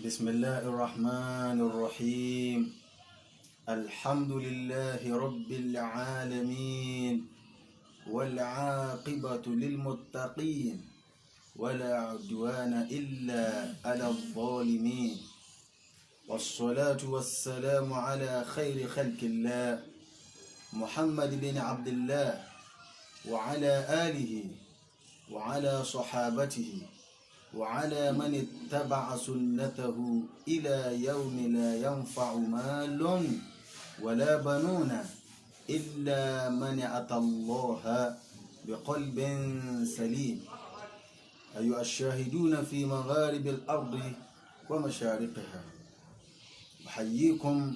بسم الله الرحمن الرحيم. الحمد لله رب العالمين والعاقبة للمتقين ولا عدوان إلا على الظالمين، والصلاة والسلام على خير خلق الله محمد بن عبد الله وعلى آله وعلى صحابته وعلى من اتبع سنته إلى يوم لا ينفع مال ولا بنون إلا من أتى الله بقلب سليم. أيها الشاهدون في مغارب الأرض ومشارقها، أحييكم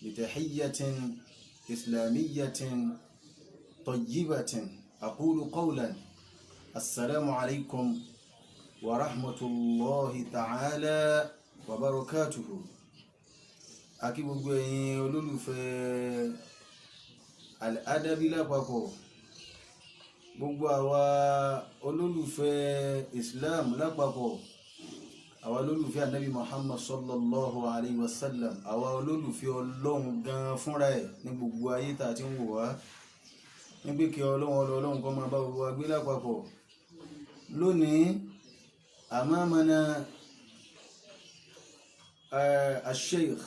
بتحية إسلامية طيبة. أقول قولا السلام عليكم ورحمة الله تعالى وبركاته. Akí gbogbo ẹ̀yin olólùfẹ́ Al-Adabi lápapọ̀, gbogbo àwa olólùfẹ́ Islam lápapọ̀, àwa olólùfẹ́ Ànábì Muhammad sallallahu alayhi wa sallam, àwa olólùfẹ́ Ọlọ́run gan fúnra ẹ̀ ní gbogbo ayé tá ti ń wò wá, ní pé kí Ọlọ́run kó máa bá gbogbo wa gbé lápapọ̀. Lónìí أمامنا الشيخ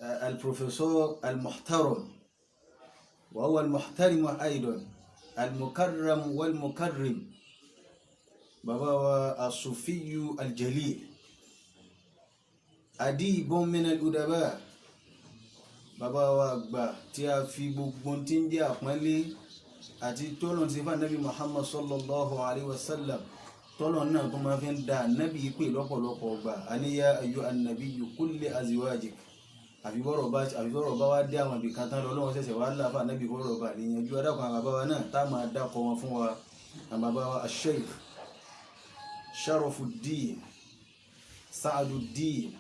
البروفيسور المحترم، وهو المحترم أيضا المكرم والمكرم، بابا الصوفي الجليل، أديب من الأدباء، بابا وأكبا تيا في بوبونتين دي أقمالي àti tọ́lọ̀ ti fà nábì Muhammad sallallahu alaihi wasallam, tọ́lọ̀ náà tó máa fi ń dá nábì pé lọ́pọ̀lọpọ̀ ọgbà àníyá ayú annabiyyu kulli azwajik. àfibọ́rọ̀ bá wá dé àwọn ibì kan tán lọ́wọ́ sẹ̀sẹ̀ wá láfà nábì bọ́rọ̀ bá níyanjú adákan àbábá wa náà tá máa dákọ̀ wọn fún wa. àbábá wa Sheikh Sharafuddin Sa'aduddin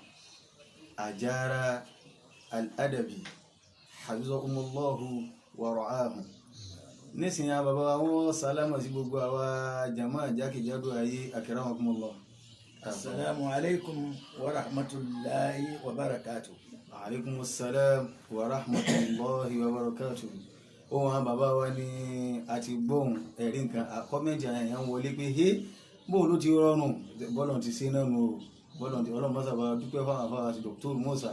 Ajara Al-Adabi hafizahumullahu wa ra'ahum. nísìnyí bàbá wọn sálámà sí gbogbo àwa jama jákèjádò ayé. akramakumullah. Assalamu alaikum wa rahmatullahi wa barakatuh. alaikum assalam wa rahmatullahi wa barakatuh. ohun àwọn bàbá wa ní àti gbóhùn ẹ̀rí nǹkan àkọ́mẹ́ntì àyàn wọlé pé hé bóun ló ti rọrùn bọ́lọ̀ ti ṣe náà nù bọ́lọ̀ ti ọlọ́mọ sábà dúpẹ́ fún àwọn àti Dr. Musa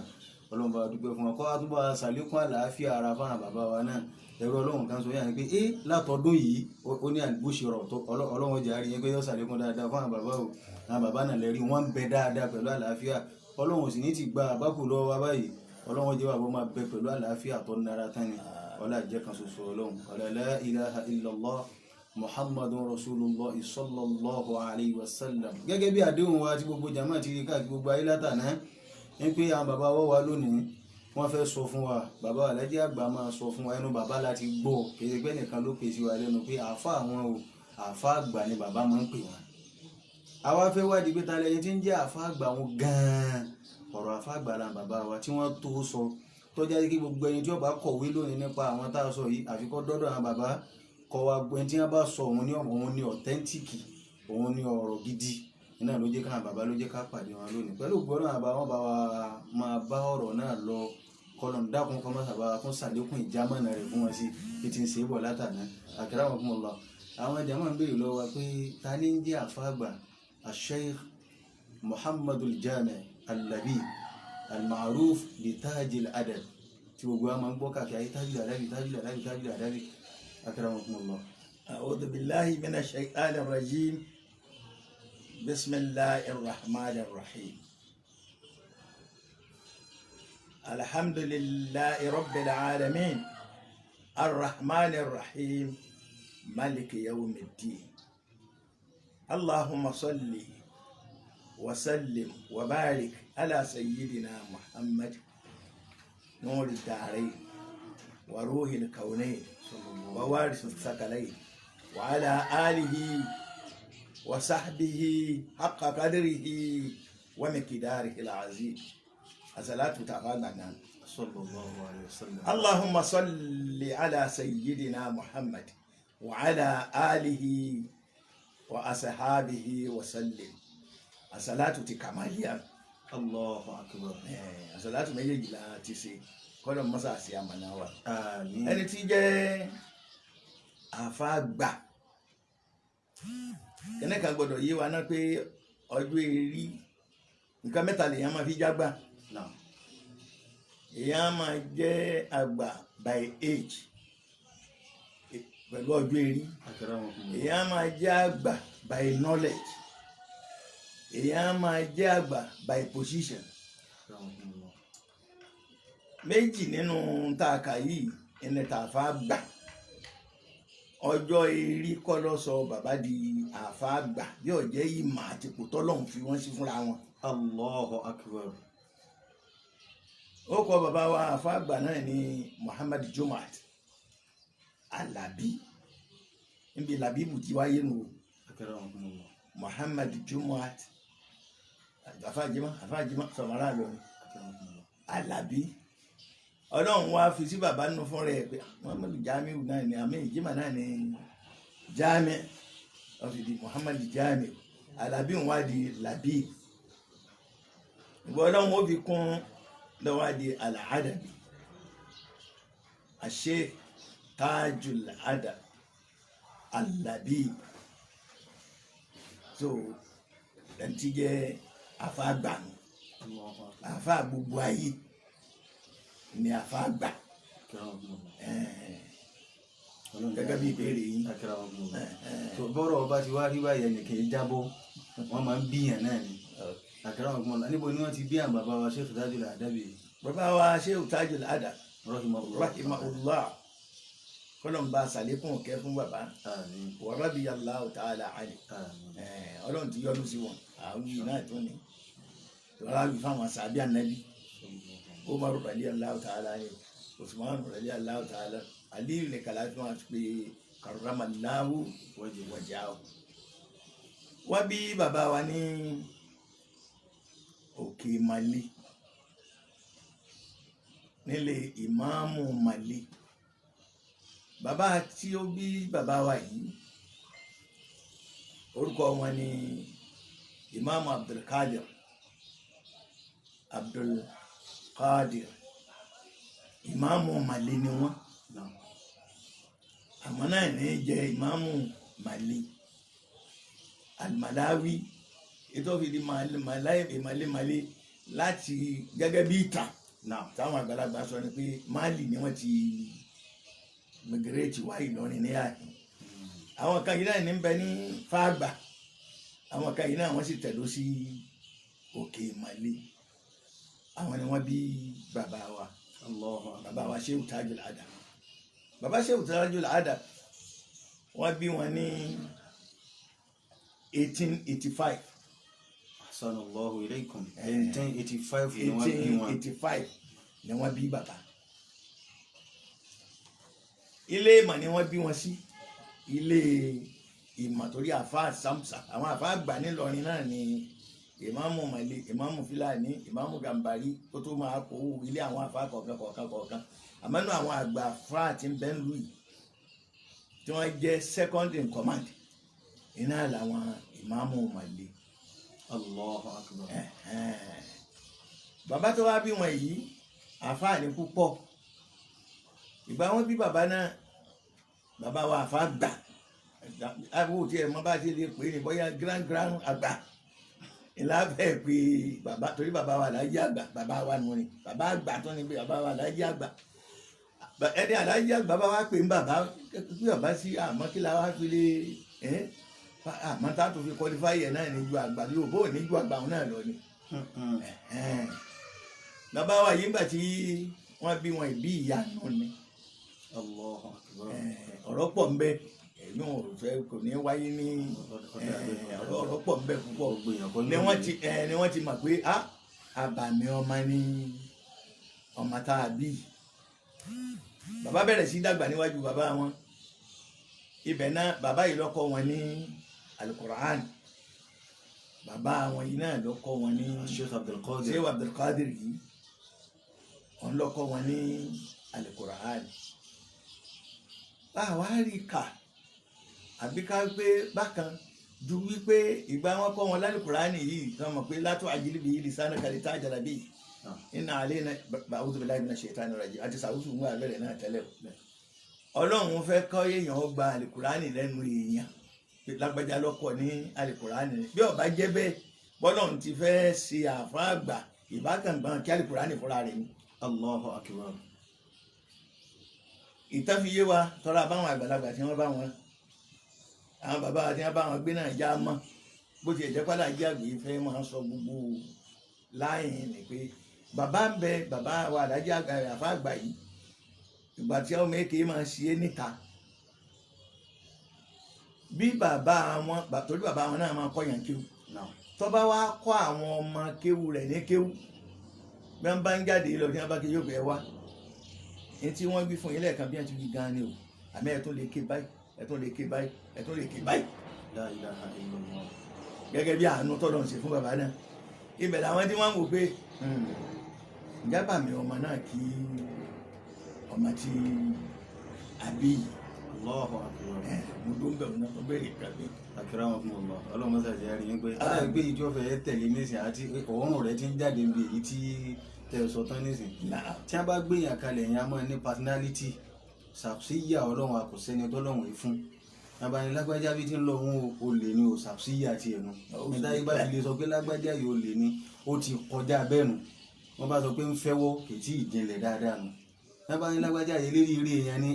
ọlọ́mọ dúpẹ́ fún wọn kọ́ àtúbọ̀ sàlékún àlàáfíà ara fún àwọn bàbá wa náà. ẹ̀rọ Ọlọ́run kan sọ yà ní pé látọdún yìí ó ní àgbóṣerọ̀ tó Ọlọ́run jẹ́ àríyìn pé yọ́ sàlékún dáadáa fún àwọn bàbá o. àwọn bàbá náà lẹ́rí wọ́n ń bẹ dáadáa pẹ̀lú àlàáfíà. Ọlọ́run sì ní ti gba àbákù lọ́wọ́ wa báyìí. Ọlọ́run jẹ́ wàá máa bẹ pẹ̀lú àlàáfíà tó nara tán ni. ọlá jẹ́ kan ṣoṣo Ọlọ́run. la ilaha illallah muhammadun rasulullah sallallahu alayhi wa sallam. gẹ́gẹ́ bí àdéhùn wa tí gbogbo jama ti rí káàkiri gbogbo ayé látàná ní pé àwọn bàbá wọ́ wa lónìí wọ́n fẹ́ sọ fún wa. bàbá Alhaji Àgbà máa sọ fún wa, ẹnu bàbá láti gbọ́, kìí pé nìkan ló pèsè wa lẹ́nu pé àáfà àwọn o, àáfà àgbà ni bàbá máa ń pè wọ́n. àwa fẹ́ wádìí pé ta lẹ́yìn tí ń jẹ́ àáfà àgbà wọn gan-an. ọ̀rọ̀ àáfà àgbà la bàbá wa tí wọ́n tó sọ tọ́já kí gbogbo ẹni tí ó bá kọ̀wé lónìí nípa àwọn tá a sọ yìí àfikọ́ dọ́dọ̀ àwọn bàbá kọ́ wa gbọ́ ẹni tí wọ́n bá sọ òun ní ọ̀tẹ́ntìkì, òun ní ọ̀rọ̀ gidi. iná ló jẹ́ ká bàbá ló jẹ́ ká pàdé wọn lónìí. pẹ̀lú gbọ́dọ̀ àbá wọn bá wa máa bá ọ̀rọ̀ náà lọ. kọlọ̀n dákun kọ́ máa sàbá fún sàlékún ìjámọ̀nà rẹ̀ fún wọn sí bí ti ń ṣe é bọ̀ látàná. akramakumullah. àwọn jàmáà ń béèrè lọ́wọ́ pé ta ní ń jẹ́ àfá àgbà Sheikh Muhammadul Jami' Al-Labib al-ma'ruf bi Tajil Adab, tí gbogbo wa máa ń gbọ́ káàkiri ayé Tajil Adabi Tajil Adabi Tajil Adabi. akramakumullah. A'udhu billahi minash shaitanir rajim. Bismillahir rahmanir rahim. الحمد لله رب العالمين الرحمن الرحيم مالك يوم الدين. اللهم صل وسلم وبارك على سيدنا محمد نور الدارين وروح الكونين ووارث الثقلين وعلى آله وصحبه حق قدره ومقداره العظيم. الصلاة تعالى صلى الله عليه وسلم. اللهم صل على سيدنا محمد وعلى آله وأصحابه وسلم. àsálàtù ti kàmáàlíà Allahu akbar. àsálàtù méjèèjì la ti ṣe kọ́dọ̀ mọ́sá sí àmàna wa. Àmín. ẹni tí jẹ́ àfáàgbà kẹ́nẹ́ kan gbọ́dọ̀ yé wa náà pé ọjọ́ èrí nǹkan mẹ́ta lèèyàn máa fi jágbà. Naam. èèyàn máa jẹ́ àgbà by age pẹ̀lú ọjọ́ èrí. Akramakumullah. èèyàn máa jẹ́ àgbà by knowledge. èèyàn máa jẹ́ àgbà by position. Akramakumullah. méjì nínú tààkà yìí ẹni tààfà gbà. ọjọ́ èrí kọ́ ló sọ bàbá di àfà gbà yóò jẹ́ ìmọ̀ àti kòtọ́ lọ́hùn fi wọ́n sí fúnra wọn. Allahu akbar. ó kọ bàbá wa àfà gbà náà ní Muhammad Jumat Alabi níbi làbíbù tí wáyé nù Akramakumullah. Muhammad Jumat àfàjìmá sọmọlá lónìí Akramakumullah. Alabi ọlọ́run wá fi sí bàbá nínú fún rẹ̀ pé Muhammadu Jamiu náà ni àmì ìjìmá náà ni Jami wọ́n fi di Muhammadu Jamiu Alabi ń wá di Labi ìgbà ọlọ́run ó fi kún lọ́wọ́ di Al-Adabi àṣẹ Tajul Adab Alabi so ẹni tí jẹ́ àfáà gbà nù Allahu akbar. àfáà gbogbo ayé ni àfáà gbà gẹ́gẹ́ bí ìbéèrè yín. Akramakumullah. tó bọ́rọ̀ ọba ti wá rí báyẹn nìkan yìí jábọ́ wọ́n máa ń bíyàn náà ni. Akramakumullah. níbo ni wọ́n ti bí àwọn bàbá wa Sheikh Tajul Adabi bàbá wa Sheikh Tajul Adab rahimahullah. rahimahullah kọ́lọ́n bá sàlékún kẹ́ fún bàbá Àmín. wa radiyallahu ta'ala anhu Àmín. ọlọ́run ti yọ́nú sí wọn àwọn yìí náà tún ni tọ́lá wí fáwọn sàbí ànábì Umaru radiyallahu ta'ala anhu Usman radiyallahu ta'ala Aliyu ní kàlá tí wọ́n pe karramallahu wajhahu. wọ́n bí bàbá wa ní Òkè Màlé nílé ìmáàmù Màlé. Bàbá tí ó bí bàbá wa yìí orúkọ wọn ni ìmáàmù Abdulkadir ìmáàmù Màlé ni wọ́n Naam. àmọ́ náà ní jẹ́ ìmáàmù Màlé Al-Malawi ètò òfìdí Màlé láti gẹ́gẹ́ bí ìtàn Naam. táwọn àgbàlagbà sọ ni pé Mali ni wọ́n ti migrate wá Ìlọrin ní àyè àwọn kan yìí náà ní bẹ ní Fágbà àwọn kan yìí náà wọ́n sì tẹ̀dó sí Òkè Màlé àwọn ni wọ́n bí bàbá wa Allahu akbar. bàbá wa Sheikh Tajul Adab bàbá Sheikh Tajul Adab wọ́n bí wọn ní 1885 Ahsanallahu ilaykum. 1885 ni wọ́n bí wọn. 1885 ni wọ́n bí bàbá ilé ìmọ̀ ni wọ́n bí wọn sí ilé ìmọ̀ torí àfáà Samsa àwọn àfáà àgbà nílọrin náà ni ìmáàmù Màlé ìmáàmù Fúlàní ìmáàmù Gàmbàrí ó tó máa kó ilé àwọn àfáà kọ̀ọ̀kan àmọ́nú àwọn àgbà àfáà tí ń bẹ ń lù yìí tí wọ́n jẹ́ second in command iná làwọn ìmáàmù Màlé. Allahu akbar. Bàbá tó wá bí wọn yìí àfáà ní púpọ̀ ìgbà wọn bí bàbá náà bàbá wa àfáà gbà àbúrò tí ẹ mọ bá ti lè pè é ní bóyá grand àgbà ìlà bẹ́ẹ̀ pé bàbá torí bàbá wa Àlájì àgbà bàbá wa nù ni bàbá àgbà tó ní pé bàbá wa Àlájì àgbà ẹni Àlájì àgbà bá wa pè ń bàbá pé bàbá sí àmọ́ kí la wá fi lè àmọ́ tá a tó fi qualify ẹ̀ náà ní ju àgbà yóò bó ní ju àgbà òun náà lọ ni. Bàbá wa yìí gbà tí wọ́n bí wọn ìbí ìyá nù ni. Allahu akbar. Ọ̀rọ̀ pọ̀ ń bẹ ẹ̀yìn òrùfẹ́ kò ní wáyé ní ọ̀rọ̀ pọ̀ ń bẹ púpọ̀ ni wọ́n ti mọ̀ pé àbàmì ọmọ ní ọmọ tá a bí. Bàbá bẹ̀rẹ̀ sí dàgbà níwájú bàbá wọn ibẹ̀ náà bàbá yìí ló kọ́ wọn ní Al-Qur'an bàbá wọn yìí náà ló kọ́ wọn ní Sheikh Abdulkadir. Sheikh Abdulkadir yìí wọn ló kọ́ wọn ní Al-Qur'an. Báwa rí kà àbí ká gbé bákan ju wípé ìgbà wọn kọ́ wọn lálùkùránì yìí tí wọ́n mọ̀ pé látọ̀ àjílíbi yìí lìsánà kàlí tá àjàlá bíi iná alẹ́ náà ba'udhu billahi minash shaitani rajim àti sàwùsù ń wà bẹ̀rẹ̀ náà tẹ́lẹ̀ ọlọ́run fẹ́ kọ́ èèyàn gba àlùkùránì lẹ́nu èèyàn lágbájá lọ́kọ̀ ní àlùkùránì bí ó bá jẹ́ bẹ́ẹ̀ bọ́lọ́run ti fẹ́ ṣe àfáà àgbà ìbákàngbọ̀n kí àlùkùránì fúnra rẹ̀ ni. Allahu akbar. ìtàn fi yé wa tọ́ra báwọn àgbàlagbà tí wọ́n bá wọn àwọn bàbá tí wọ́n bá wọn gbé náà já mọ́ bó ti ẹ̀jẹ̀ padà jẹ́ àgbè fẹ́ máa sọ gbogbo láyìn ni pé bàbá ń bẹ bàbá wa àdájẹ́ àfáà àgbà yìí ìgbà tí ọmọ èké máa ṣe é níta bí bàbá wọn torí bàbá wọn náà máa kọ́ yàn kéwù tó bá wá kọ́ àwọn ọmọ kéwù rẹ̀ ní kéwù bí wọ́n bá ń jáde lọ ní abáké yóò bẹ̀ wá ní tí wọ́n gbé fún yín lẹ́ẹ̀kan bí wọ́n ti wí gan ni o àmì ẹ̀ tún lè ké báyìí ẹ̀ tún lè ké báyìí ẹ̀ tún lè ké báyìí. La ilaha illallah. gẹ́gẹ́ bí àánú tọ́lọ̀ ń ṣe fún bàbá náà ibẹ̀ làwọn tí wọ́n ń wò pé ìjábà mi ọmọ náà kí ọmọ tí àbí Allahu akbar. mo tó ń bẹ̀rù náà tó bẹ̀rẹ̀ ìgbàgbé. akramakumullah ọlọ́run sàjẹ́ àrí yín pé aláìgbé ìjọ fẹ́ tẹ̀lé nísìn àti òórùn rẹ̀ ti ń jáde níbi èyí tí tẹ̀ sọ tán nísìn tí a bá gbé yàn kalẹ̀ yẹn a máa ní personality ṣàpṣíyà ọlọ́run àkọsẹ́ni tọ́lọ́run yìí fún abanilágbájá bí ti ń lọ òun olè ní o ṣàpṣíyà ti ẹ̀nu níta yìí bá fi lè sọ pé lágbájá yìí olè ní ó ti kọjá bẹ́ẹ̀ nù wọ́n bá sọ pé ń fẹ́wọ́ kì í tí ì jinlẹ̀ dáadáa nù abanilágbájá yìí lérí ire yẹn ni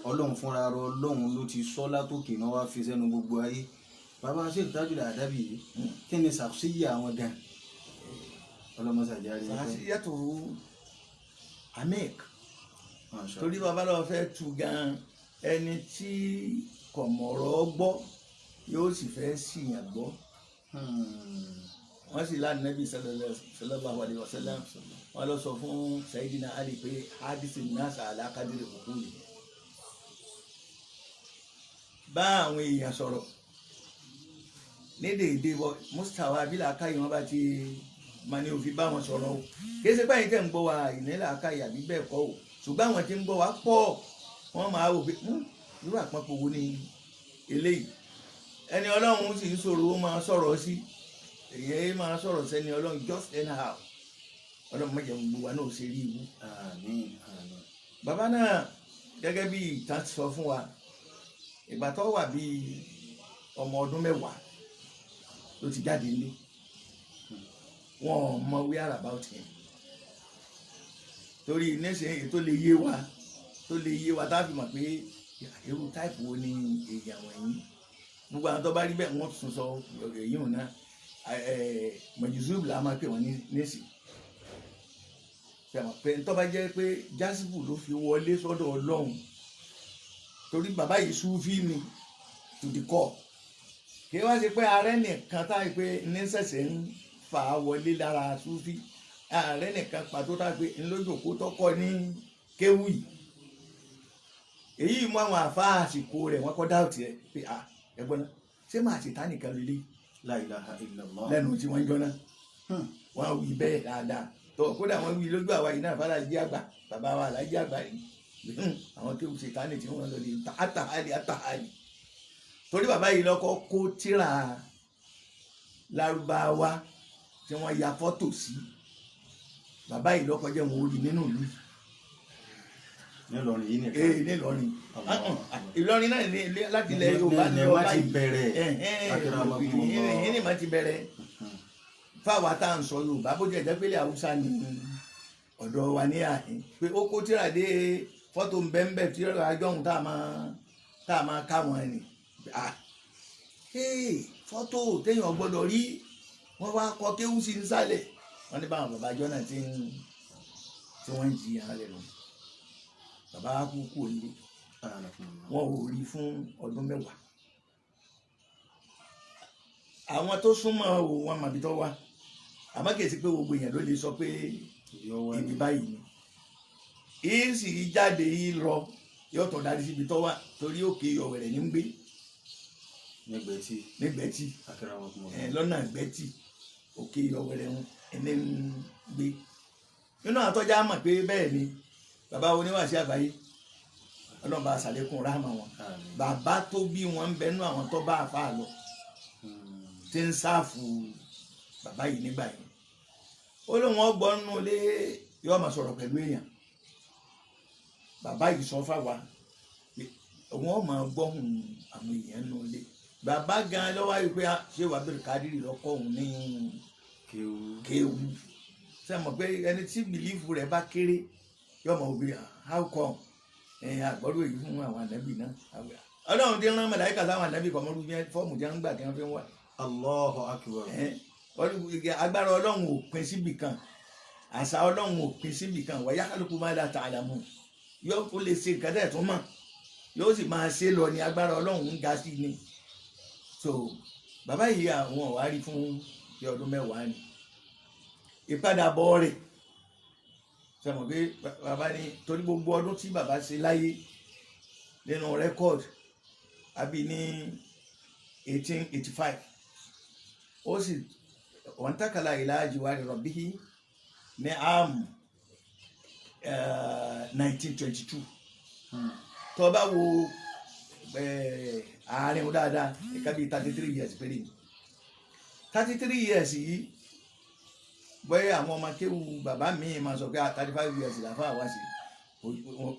ọlọ́run fúnra rọ ọlọ́run ló ti sọ látòkè náà wá fi sẹ́nu gbogbo ayé bàbá Sheikh Tajul Adabi yìí kí ni ṣàpṣíyà àwọn gan ọlọ́mọṣàjáde ṣàṣìyàtò amek torí bàbá lọ́wọ́ fẹ́ tu gan ẹni tí kọ̀mọ̀rọ̀ gbọ́ yóò sì fẹ́ síyàn gbọ́ wọ́n sì lá Nabi sallallahu alaihi wasallam wọ́n lọ sọ fún Sayyidina Ali pé hadisi nasa ala qadri uquli bá àwọn èèyàn sọ̀rọ̀ ní dèédé mustawa bí làákàyè wọn bá ti máa ní òfin bá wọn sọ̀rọ̀ o kì í ṣe báyìí tẹ̀ ń gbọ́ wa ìní làákàyè àbí bẹ́ẹ̀ kọ́ o ṣùgbọ́n àwọn tí ń gbọ́ wa pọ̀ wọ́n máa wò pé irú àpapọ̀ wo ni eléyìí ẹni ọlọ́run sì ń sọ̀rọ̀ ó máa sọ̀rọ̀ sí èyí máa sọ̀rọ̀ sẹ́ni ọlọ́run just anyhow ọlọ́run má jẹ́ gbogbo wa náà ṣe rí ibú. àmín àmín. bàbá náà gẹ́gẹ́ bí ìtàn ti sọ fún wa ìgbà tó wà bíi ọmọ ọdún 10 ló ti jáde nílé wọn ò mọ where about him torí nísìnyí tó lè yé wa tá a fi mọ̀ pé irú táìpù wo ni èèyàn wọ̀nyí gbogbo àwọn tó bá rí bẹ́ẹ̀ wọ́n tún sọ èyí ò ná mọ̀jùsùlùmí là máa pè wọ́n nísì pé tó bá jẹ́ pé jásíbù ló fi wọlé sọ́dọ̀ ọlọ́run torí bàbá yìí súfì ni to the core kí wọ́n ṣe pé ààrẹ nìkan táyì pé ní ṣẹ̀ṣẹ̀ ń fà á wọlé lára súfì ààrẹ nìkan pàtó táyì pé ńlójòkó tọkọ ní kéwù yìí èyí mú àwọn àfáà àsìkò rẹ̀ wọ́n kọ́ dáùtì ẹ̀ pé ẹ̀gbọ́n náà ṣé màá ṣe tánìkan lélẹ̀ La ilaha illallah. lẹ́nu tí wọ́n ń jọ náà wọ́n wí bẹ́ẹ̀ dáadáa tó kódà wọ́n wí lójú àwa yìí náà fàlà jí àgbà bàbá wa làjí àgbà yìí àwọn tó ṣe tánì tí wọ́n lọ lè àtàhálì torí bàbá yìí lọ́kọ́ kó tíra lárúbáwá tí wọ́n ya fọ́tò sí bàbá yìí lọ́kọ́ jẹ́ wọn ó rí nínú ìlú nílọrin yìí nìkan. nílọrin Ìlọrin náà ní láti ilẹ̀ Yorùbá ní ọba ọba ti yìí bẹ̀rẹ̀ yìí ni mà ti bẹ̀rẹ̀ fáwa tá à ń sọ Yorùbá bó jẹ́ ìjẹ́pẹ́lẹ́ Haúsá ní ọ̀dọ̀ wa ní àhín pé ó kó tíra dé fọ́tò ńbẹ́ńbẹ́ tí ó àjọhùn tá a máa ká wọn ni fọ́tò téèyàn gbọ́dọ̀ rí wọ́n wá kọ kéwú sí nísàlẹ̀ wọ́n ní báwọn bàbá jọ náà tí wọ́n ń jí ara rẹ̀ lọ bàbá kú kú òní wọn ò rí fún ọdún 10 àwọn tó súnmọ́ ò wọn màbí tó wá àmọ́ kìí sí pé gbogbo èèyàn ló lè sọ pé ibi báyìí ni èyí sì jáde yìí lọ yóò tọ́ darí síbi tó wà torí òkè Ọ̀wẹ̀rẹ̀ ní ń gbé nígbẹ̀tì lọ́nà ìgbẹ́tì òkè Ọ̀wẹ̀rẹ̀ ẹni ń gbé nínú àtọ́jà mọ̀ pé bẹ́ẹ̀ ni bàbá oníwàásí àgbáyé ọlọ́ba àṣàlékún ráàmà wọn bàbá tó bí wọn ń bẹnu àwọn tó bá àfa lọ tí ń sáàfù bàbá yìí nígbà yìí ó lóun ọgbọ́n nínú ilé yóò máa sọ̀rọ̀ pẹ̀lú èèyàn bàbá yìí sọ fáwa òun ọ̀ máa gbọ́hùn àwọn èèyàn nínú ilé bàbá gan lọ́wọ́ yìí pé ṣé wàá bẹ̀rẹ̀ kádìrì lọ́kọ́ òun ní kéwù sẹ́mọ̀ pé ẹni tí bìlífù rẹ̀ bá kéré yóò máa wí how come àgbọ̀dọ̀ èyí fún àwọn ànábì náà ọlọ́run ti rán màláíkà sáwọn ànábì kọ̀mọ́rú fọ́ọ̀mù tí wọ́n ń gbà tí wọ́n fi ń wà. Allahu akbar. agbára ọlọ́run ò pín síbì kan àṣà ọlọ́run ò pín síbì kan wa yakhluqu ma la ta'lamun yóò kó lè ṣe nǹkan tẹ̀ tún mọ̀ yóò sì máa ṣe lọ ní agbára ọlọ́run ń ga sí ni. so bàbá yìí àwọn ọ̀wá rí fún bí ọdún mẹ́wàá ni ìpadàbọ̀ rẹ̀ sọmọ pé bàbá ní torí gbogbo ọdún tí bàbá ṣe láyé nínú rẹ́kọ̀dì àbí ní 1885 ó sì wọ́n tákàlà ìlàjì wa rọ̀bí ní àmù 1922 tó bá wo àárín wọn dáadáa ìka bíi 33 years péré 33 years yìí bóyá àwọn ọmọ kéwù bàbá mi máa sọ pé 35 years làfà wá sí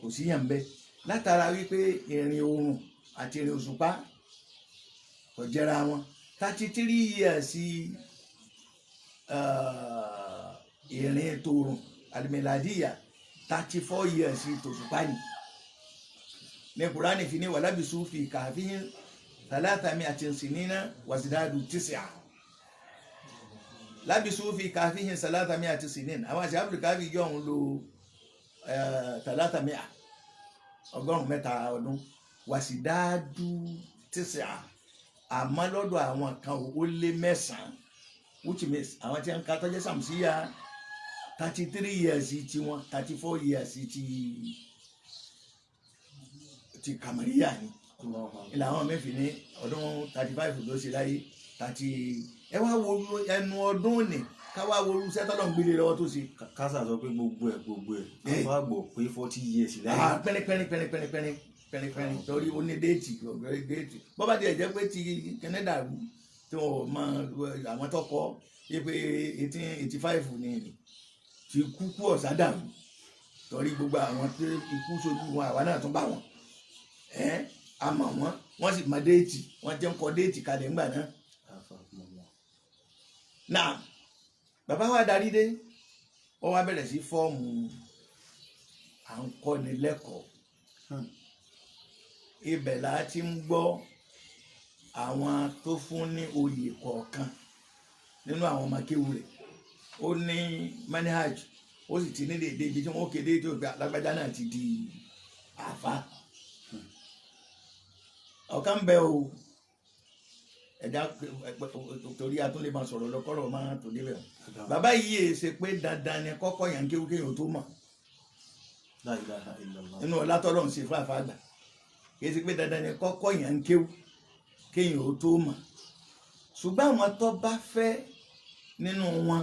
kò sí yàn bẹ́ẹ̀ látara wípé ìrìn oòrùn àti ìrìn òṣùpá kò jẹra wọn 33 years ìrìn tòrùn alimiladiya 34 years tòṣùpá ni ní Kùránì fi ní wàlábìsú fi kàfíhìn tàlátàmí àti ìsìnínà wàsídàdù tísà lábìsú fi kàfíhìn tàlátàmí àti ìsìnínà àwọn àti áfíríkà fi jọ òun lo tàlátàmí ọgọ́rùn mẹ́ta ọdún wàsídàdù tísà àmọ́ lọ́dọ̀ àwọn kan ó lé mẹ́sàn-án which means àwọn tí wọ́n ń ka tọ́jú sàmùsíyà 33 years ti wọn 34 years ti kàmàríyà ni ilà àwọn mẹ́fì ní ọdún 35 ló ṣe láyé 30 ẹ wá wo ẹnu ọdún ní ká wá wo sẹ́tọ́lọ́ ń gbélé lọ́wọ́ tó ṣe. kásà sọ pé gbogbo ẹ̀ àfa gbọ́ pé 40 years láyé. pẹ́ẹ́nì torí ó ní déètì bó bá tiẹ̀ jẹ́ pé ti kẹ́nẹ́dà rú tí wọ́n mọ àwọn tó kọ́ yé pé 1885 ni ti kúkú ọ̀sán dàrú torí gbogbo àwọn tó ikú sojú wọn àwa náà tún bá wọn àmọ́ wọ́n sì mọ déètì wọ́n jẹ́ ń kọ déètì kalẹ̀ ńgbà náà. náà bàbá wa darí dé wọ́n wá bẹ̀rẹ̀ sí fọ́ọ̀mù à ń kọ́ni lẹ́kọ̀ọ́ ibẹ̀ la ti ń gbọ́ àwọn tó fún ní oyè kọ̀ọ̀kan nínú àwọn ọmọ kéwù rẹ̀ ó ní manhaj ó sì ti ní dédé ibi tí wọ́n kéde tó gba lágbájá náà ti di àfa ọ̀kan bẹ o ẹ̀dá torí atúnlé máa sọ̀rọ̀ lọ́kọ́rọ̀ máa tó débẹ̀ o bàbá yìí ṣe pé dandan ni kọ́kọ́ yàn kéwù kéèyàn tó mọ̀ nínú ọ̀làtọ́lọ́ ń ṣe fún àfa àgbà kìí ṣe pé dandan ni kọ́kọ́ yàn kéwù kéèyàn ó tó mọ̀ ṣùgbọ́n àwọn tó bá fẹ́ nínú wọn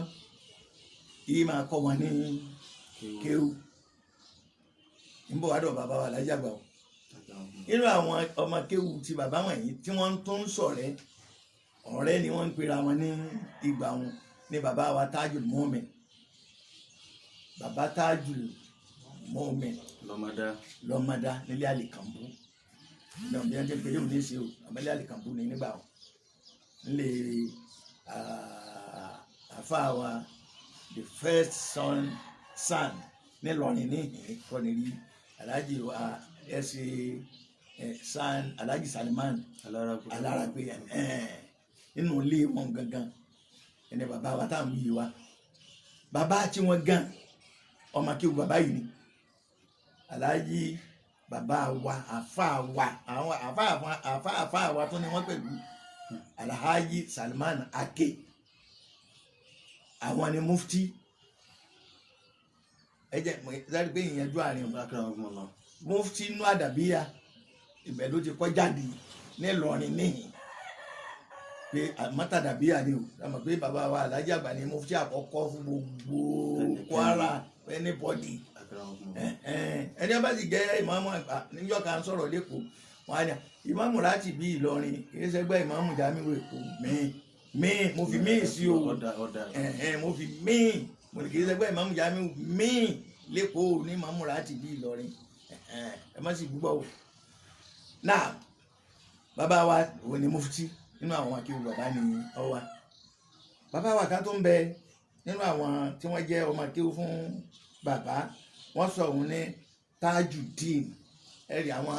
yìí máa kọ́ wọn ní kéwù níbo wàá dọ̀ bàbá wa lájà gbà o nínú àwọn ọmọ kéwù ti bàbá wọ̀nyí tí wọ́n tó ń ṣọ̀rẹ́ ọ̀rẹ́ ni wọ́n ń pera wọn ní ìgbà wọn ní bàbá wa Tajul Mu'min bàbá Tajul Mu'min lọ́mọdá nílé àlìkànbú náà bí wọ́n ti pè é òní ṣe o àmọ́lé àlìkànbú ní nígbà wọn nílé àfáà wa the first son nílọrin ní ìkọ́ni rí aláàjì wa san aláàjì Salimán alárápé nínú ilé wọn gangan ẹni bàbá wa táwọn yìí wa bàbá tí wọn gan ọmọ kí bàbá yìí ni aláàjì bàbá wa àfáà wa àwọn àfáà wa tó ní wọn pẹ̀lú alhaji Salimán Ake àwọn ni mufti ẹ jẹ́ sáré pé ìyẹnjú àárín ọmọ mufti inú àdàbíyà ibẹ̀ ló ti kọ́ jáde nílọrin níhìn pé mọ́tàdàbíyà ni o àmọ́ pé bàbá wa alájà àgbà ni mufti àkọ́kọ́ fún gbogbo Kwara anybody ẹni ọba sì jẹ́ ìmáàmù àgbà níjọ́ kan sọ̀rọ̀ lẹ́kọ̀ọ́ wọn á ní ìmáàmù láti bí Ìlọrin kì í ṣẹgbẹ́ ìmáàmù Jamiu Èkó mẹ́rin míì mo fi míì sí o ọ̀dà mo fi míì mo ní kì í sẹ́gbẹ́ ìmáàmù Jamiu míì lẹ́kọ̀ọ́ ní mamura ti bí Ìlọrin ẹ má sì gbúgbọ́ o. náà bàbá wa òun ni mufti nínú àwọn akéwì bàbá ni ọwà bàbá wa kan tó ń bẹ nínú àwọn tí wọ́n jẹ́ ọmọ akéwì fún bàbá wọ́n sọ òun ní Tajudeen ẹ̀rí àwọn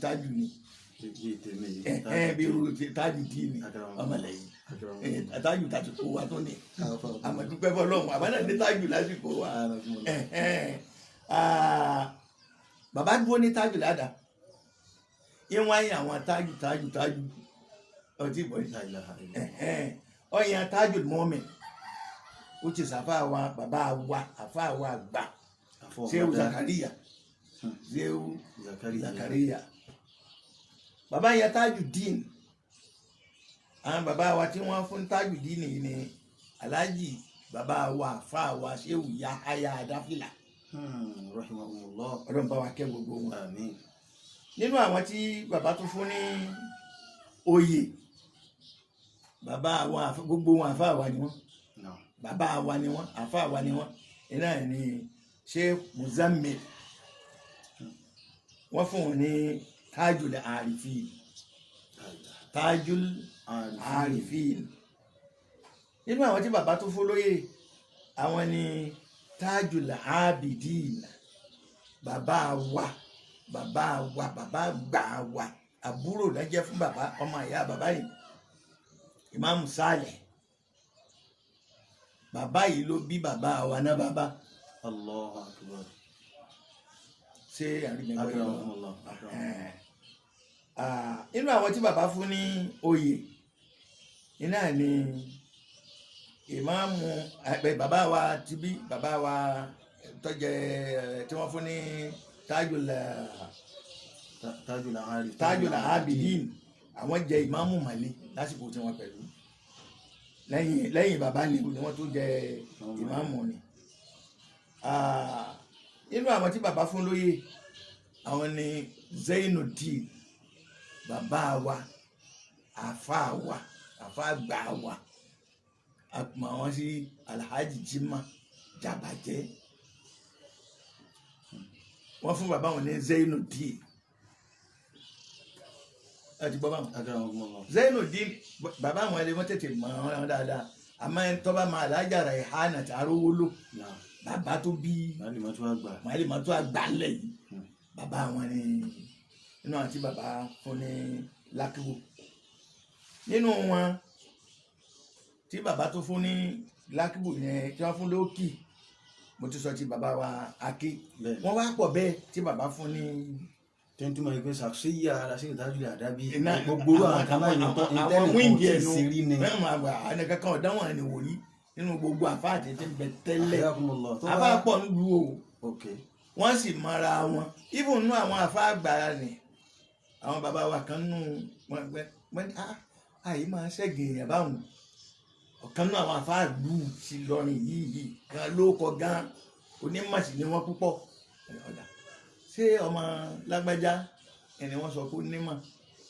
tájù ni bí irú Tajudeen ni ọmọlẹ́yìn tájù tàbí kó wa tó ní àmọ̀dúpẹ́ fọlọ́run àbádà ní tájù lásìkò wa bàbá dúró ní tájù ládàá ìwọ̀n ayé àwọn tájù ọtí ìbọn ọyàn tájù mọ́mì ó ti sàfà wa bàbá wa àfà wa gbà Shehu Zakariya Shehu Zakariya bàbá yẹn Tajudeen àwọn bàbá wa tí wọ́n fún Tajudeen yìí ni Alhaji bàbá wa àfà wa Shehu Yahaya Adáfìlà ọlọ́run bá wa kẹ́ gbogbo wọn. nínú àwọn tí bàbá tó fún ní oyè bàbá wa gbogbo wọn àfà wa ni wọ́n bàbá wa ni wọ́n àfà wa ni wọ́n iná ẹ̀ ní Sheikh Muzammil wọ́n fún wọn ní Tajul Arifin Tajul Arifin nínú àwọn tí bàbá tó fún lóyè àwọn ni Tajul Abidin bàbá gbà wa àbúrò lẹ́jẹ́ fún bàbá ọmọ ìyá bàbá yìí Imam Saleh bàbá yìí ló bí bàbá wa náà bàbá Allahu Akbar ṣé àrígbẹ̀gbẹ̀ inú àwọn tí bàbá fún ní oyè iná ni ìmáàmù bàbá wa ti bí bàbá wa tọ́jẹ tí wọ́n fún ní Tajul Abidin àwọn jẹ ìmáàmù Mali lásìkò tí wọ́n pẹ̀lú lẹ́yìn bàbá ni wọ́n tó jẹ ìmáàmù ni inú àwọn tí bàbá fún lóyè àwọn ni Zainuddin bàbá wa àfà gbà wa àpò àwọn sí Alhaji Jimá Jabajẹ wọ́n fún bàbá wọn ní Zainuddin àti bàbá wọn Zainuddin bàbá wọn ẹni wọ́n tètè mọ̀ wọn dáadáa àmọ́ ẹni tó bá máa Alhaja Raihana àti Arówólò bàbá tó bí Màálìmọ́tò àgbà ńlẹ̀ yìí bàbá wọn ni nínú àti bàbá fún ní Lákìwò nínú wọn tí bàbá tó fún ní Lákìwò yẹn tí wọ́n fún lókì mo ti sọ ti bàbá wa Aké wọ́n wá pọ̀ bẹ́ẹ̀ tí bàbá fún ní tẹ́ntúmọ̀ ìpín ṣàkóṣíyà ara sí Tajul Adabi gbogbo àwọn kan báyìí àwọn wíńgì ẹ̀nu bẹ́ẹ̀ máa gbà àwọn kankan ọ̀dáwọ̀n ẹni wò rí nínú gbogbo àfáàtì tí ń bẹ tẹ́lẹ̀ àfáà pọ̀ nílùú o wọ́n sì mara wọn even nú àwọn àfáà gbàrà ni àwọn bàbá wa kan nù wọn àyè máa ṣẹ́gun èèyàn báwọn ọ̀kan nú àwọn àfáà lù sí lọ́rin yìí gan ló kọ gan onímọ̀sí ni wọ́n púpọ̀ ṣé ọmọ lágbájá ẹni wọ́n sọ pé onímọ̀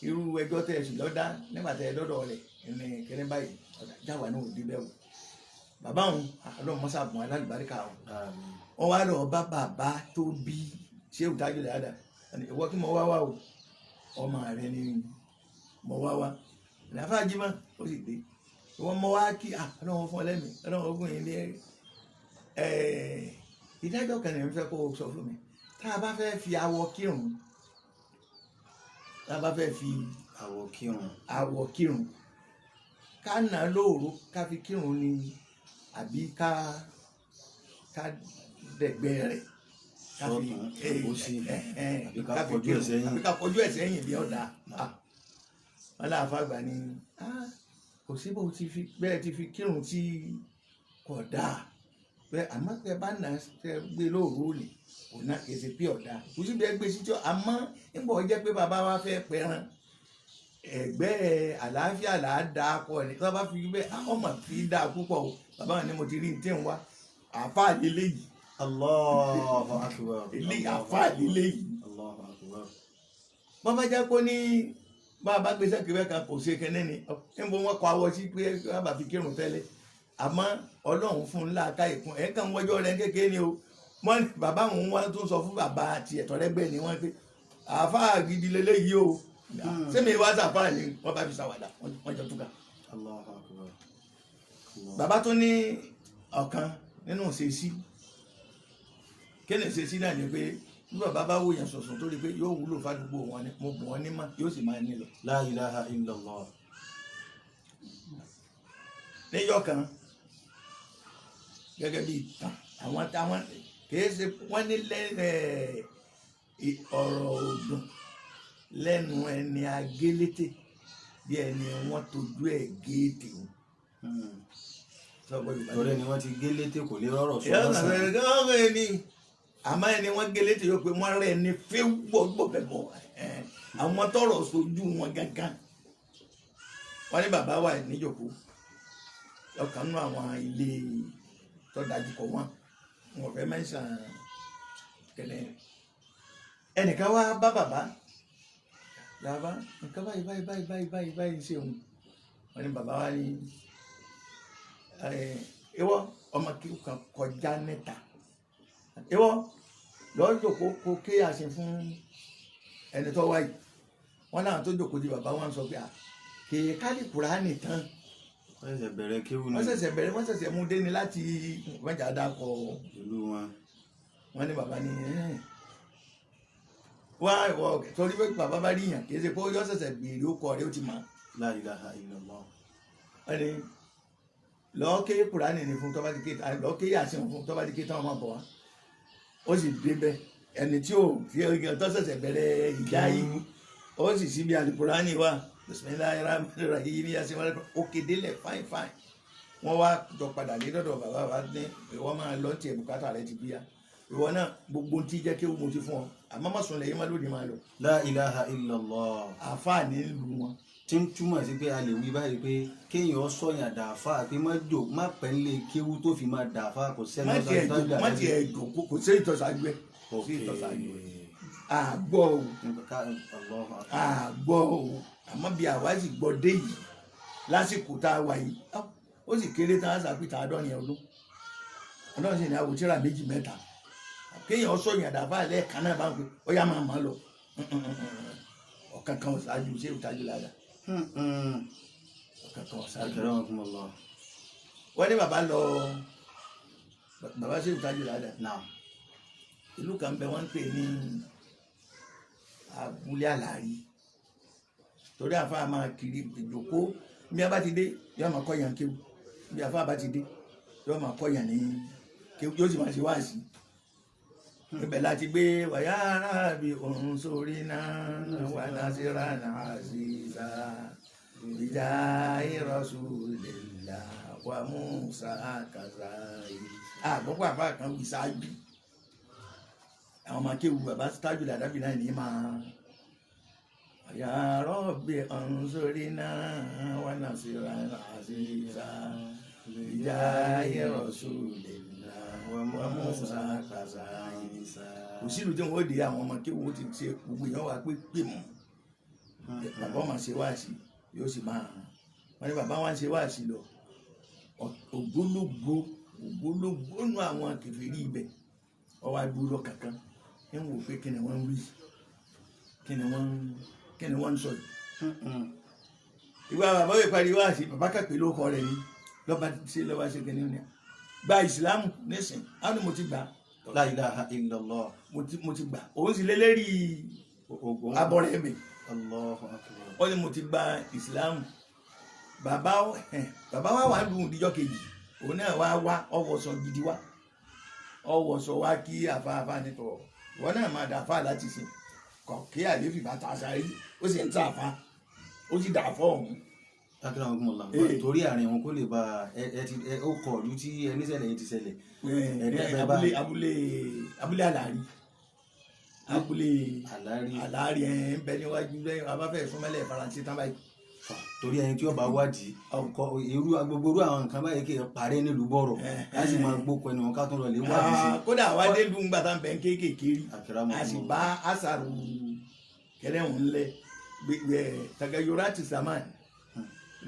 irú ẹjọ́ tẹ̀ sí lọ́dá nígbà tẹ̀ lọ́dọ̀ rẹ̀ ẹni kẹrin báyìí jáwà náà ò dé bẹ́ẹ̀ o bàbá òun àlọ́ mọ́sàbùn alálùbáríkà wọn wá lọ bá bàbá tó bí Shehu Tajul Adabi ìwọ kí mo wá o ọmọ rẹ ni mo wá ìlàfà Jímọ̀ ó sì dé ìwọ mo wá kí ọlọ́run fún ọlẹ́mì ọlọ́run ogun yìí ní ìdájọ́ kan ní fẹ́ kó o sọ fún mi tá a bá fẹ́ fi awọ kírun ká nà lóòró ká fi kírun ni àbí ká dẹ̀gbẹ́ rẹ̀ ká fi kírun ká kọjú ẹ̀ sẹ́yìn bí ọ̀dà wọn náà fàgbà ni kò sí bó ti fi bẹ́ẹ̀ ti fi kírun tí kò dáa bẹ́ẹ̀ àmọ́ tẹ bá nà tẹ gbé lóòró ni kò ná kì í ṣe pé ọ̀dà kò sí bẹ́ẹ̀ gbé síjọ́ àmọ́ nígbà ó jẹ́ pé bàbá wa fẹ́ pẹran ẹgbẹ́ àlàáfíà là á da pọ̀ ní tí wọ́n bá fi bẹ́ẹ̀ ọmọ fi dá púpọ̀ o bàbá wọn ni mo ti rí ní tí ń wá àáfàá lílé yìí Allahu Akbar ilé àáfàá lílé yìí wọ́n bá jẹ́ kó ní bá a bá gbé sẹ́kẹ̀rẹ́ kan kò ṣe kẹ́nẹ́ ni níbo wọ́n kọ awọ sí pé wọ́n bá fi kírun tẹ́lẹ̀ àmọ́ ọlọ́run fún ńlá káyè fún ẹ̀ kàn wọ́jọ́ rẹ̀ kékeré ni o wọ́n bàbá òun wọ́n tún sọ fún bàbá àti ẹ̀tọ́ rẹ́gbẹ́ ni wọ́n pé àáfàá gidi lélẹ́yìí o sẹ́mi wá sàfàá ni wọ́n bá fi ṣàwàdà wọ́n jọ túká. Allahu Akbar. bàbá tó ní ọ̀kan nínú ìṣesí kéde ìṣesí náà ni pé bí bàbá bá wò yàn sọ̀sọ̀ tó rí pé yóò wúlò fádùúgbò wọn ni mo bù wọn ní mà yóò sì máa nílò. La ilaha illallah. níjọ́ kan gẹ́gẹ́ bí ìtàn àwọn táwọn kìí ṣe wọ́n ní ọ̀rọ̀ òdùn lẹ́nu ẹni agélété bí ẹni wọ́n tójú ẹ̀ géètì o. Ọ̀rẹ́ ni wọ́n ti gé létè kò lè rọrọ̀ sọ ìyá lọ́sàn. ọ̀rẹ́ ẹni àmọ́ ẹni wọ́n gélété yóò pé wọ́n rẹ̀ ní fíw gbọ̀gbọ̀ àwọn tọrọ sojú wọn gángan wọ́n ní bàbá wà níjòkó ọ̀kan nínú àwọn ilé tó dájú kọ wọn fẹ́ mẹ́sàn kẹlẹ́ ẹnìkan wá bá bàbá nǹkan báyìí ṣe òun wọ́n ní bàbá wa ní ìwọ ọmọ kíkù kan kọjá níta ìwọ lọ́ọ́ jòkó kó ké àṣẹ fún ẹni tó wáyé wọn náà tó jòkó di bàbá wọn sọ pé kì í kálí Kùránì tán wọ́n ṣẹ̀ṣẹ̀ bẹ̀rẹ̀ kéwù ni. wọ́n ṣẹ̀ṣẹ̀ mú dé ni láti wọ́njà dákọ̀ ìlú wọn. wọ́n ní bàbá ní wá ìwọ torí pé bàbá bá rí yàn kì í ṣe pé ó yọ ṣẹ̀ṣẹ̀ béèrè ó kọ rẹ ó ti mọ̀. La ilaha illallah. wọ́n ní lọ́ọ́ ké Kùránì ní fún tọ́ba ti ké lọ́ọ́ ké Yásìn fún tọ́ba ti ké táwọn máa bọ̀ wá ó sì dé bẹ́ẹ̀ ẹni tí ó tó ṣẹ̀ṣẹ̀ bẹ̀rẹ̀ ìjà yìí ó sì síbi Al-Kùránì wà Bismillahirrahmanirrahim Yásìn wọn ó kéde lẹ̀ fáin fáin wọ́n wá jọ padà dé dọ́dọ̀ bàbá wa ní ìwọ máa lọ tiẹ̀ bùkátà rẹ ti bíyà ìwọ náà gbogbo ti jẹ́ kí mo ti fún ọ àmọ́ má sùn lẹ́yìn má lóde máa lọ. La ilaha illallah. àfáàní lu wọn. tí ń túmọ̀ sí pé a lè wí báyìí pé kéèyàn sọ̀yàn dàáfà pé má pẹ́ńlẹ̀ kéwú tó fi máa dàáfà kò sẹ́ni ọ̀sán tó dà. má tiẹ̀ jòkó kò sí ìtọ́sájú ẹ̀ kò sí ìtọ́sájú ẹ̀ àgbọ̀ o àgbọ̀ o àmọ́ bí àwa sì gbọ́ dé yìí lásìkò tá a wà yìí ó sì kéré tán àṣàpìtà àádọ́rin ọdún ọlọ́run sì ní àwòtíra méjì mẹ́ta kéèyàn sọ̀yàn dàáfà lẹ́ẹ̀kan náà bá ń pè ó yá máa má lọ ọ̀kan kan ọ̀ṣáájú ṣé ìtajú lára ọ̀kan kan ọ̀ṣáájú. wọ́n ní bàbá lọ bàbá ṣé ìtajú lára ìlú kan bẹ wọ́n ń pè ní abúlé àlàrí torí àfa máa kiri ìjòkó bí a bá ti dé yóò máa kọ́ yàn kéwù bí àfa bá ti dé yóò máa kọ́ yàn ní kéwù yóò sì máa ṣe wáàsí ibẹ̀ láti gbé wàyà arábì òun sórí náà wà násìrà náà àzìzà ìjà Rasulillah wà Musa kàzà yìí. àgbọ̀pọ̀ àfa kan wí sáájú àwọn ọmọ akéwù bàbá tájù làdábì náà ní máa wàyà arábì òun sórí náà wà násìrà náà àzìzà ìjà Rasulillah wà Musa kàzà yìí. kò sílùú tí wọn ó di àwọn ọmọ kéwòn ti ṣe gbogbo èèyàn wà pé mọ bàbá ọmọ ṣe wáàsí yóò sì máa wọn ní bàbá wọn ṣe wáàsí lọ ògbólógbó nù àwọn kèfèrí ibẹ̀ ọwọ́ adúró kankan ẹ ń wò pé kí ni wọ́n ń wí kí ni wọ́n ń sọ yìí. ìwà bàbá yóò parí wáàsí bàbá kàpé ló kọ rẹ̀ ní lọ́ba ṣe kí ni ó ní gba ìsìlámù nísìn á ní mo ti gbà. La ilaha illallah. mo ti gbà òun sì lélẹ́rì abọ́rẹ́ mi Allahu akbar. ó ní mo ti gba ìsìlámù bàbá wa wà lù níjọ́ kejì òun náà wá ọwọ́sọ gidi wá ọwọ́sọ wá kí àfáàfáà nítọ̀ ìwọ náà máa dà fáà láti sìn kọ̀ kí àléfì bá ta sáré ó sì ń tà fá ó sì dà fọ́ ọ̀hún. akérè àwọn ọmọlá torí àárín wọn kó lè ba ó kọ ọdún tí ẹni ṣẹlẹ̀ yìí ti ṣẹlẹ̀. abúlé àlàrí àlàrí ẹ̀ ń bẹ níwájú lẹ́yìn abáfẹ́ ìfúnmẹ́lẹ̀ faransé tán báyìí. torí ẹni tí ó bá wádìí irú agbègbè àwọn nǹkan báyìí kì í parẹ́ nílùú bọ̀rọ̀ láti máa gbókò ẹni wọn ká tó lọ lè wádìí sí. kódà wá dé lu ńgbà tá à ń bẹ kéékèèké rí a sì bá àṣàrò kẹrẹ́hùn ńlẹ̀ tagayorati zaman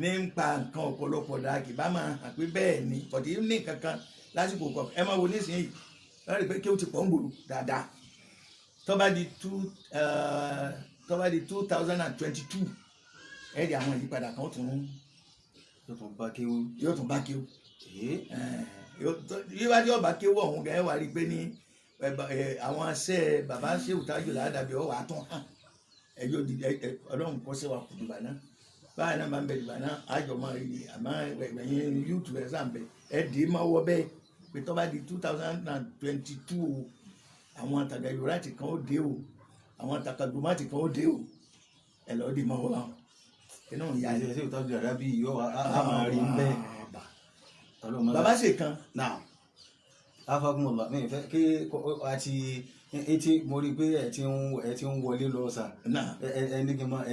nípa nǹkan ọ̀pọ̀lọpọ̀ dáa kì bá máa hàn pé bẹ́ẹ̀ ni ọ̀dí ní kankan lásìkò kan ẹ máa wo nísìnyí wọ́n rí i pé kí ó ti pọ̀ ń gbòòrò dáadáa tó bá di 2022 ẹ̀ẹ́dì àwọn ìyípadà kan yóò tún bá kéwú. yóò tún bá kéwú yíwá tí ọba kéwú ọ̀hún gẹ́gẹ́ wà rí i pé ní àwọn aṣẹ́ bàbá Ṣéhù Tájùl Adabi ọ̀wà àtún hàn ẹjọ́ ọlọ́run kọ́ sí wa kù dìbà náà báyìí náà máa ń bẹ dìbà náà àjọ máa rí i àmọ́ ẹ̀yìn yúùtù ẹ̀ sàn bẹ ẹ̀ẹ́dì máa wọ bẹ́ẹ̀ pé tó bá di 2022 o àwọn Tagayorati kan ó dé o àwọn Takadumati kan ó dé o ẹ lọ́ọ́ di máa wọ àwọn inú ìyá ìyá Ṣéhù Tájùl Adabi yóò wá á máa rí bẹ́ẹ̀. bàbá ṣe kan. náà afagunmọ̀lá mi fẹ́ kí àti etí mo rí i pé ẹ ti ń wọlé lọ sà ẹ ní kí n máa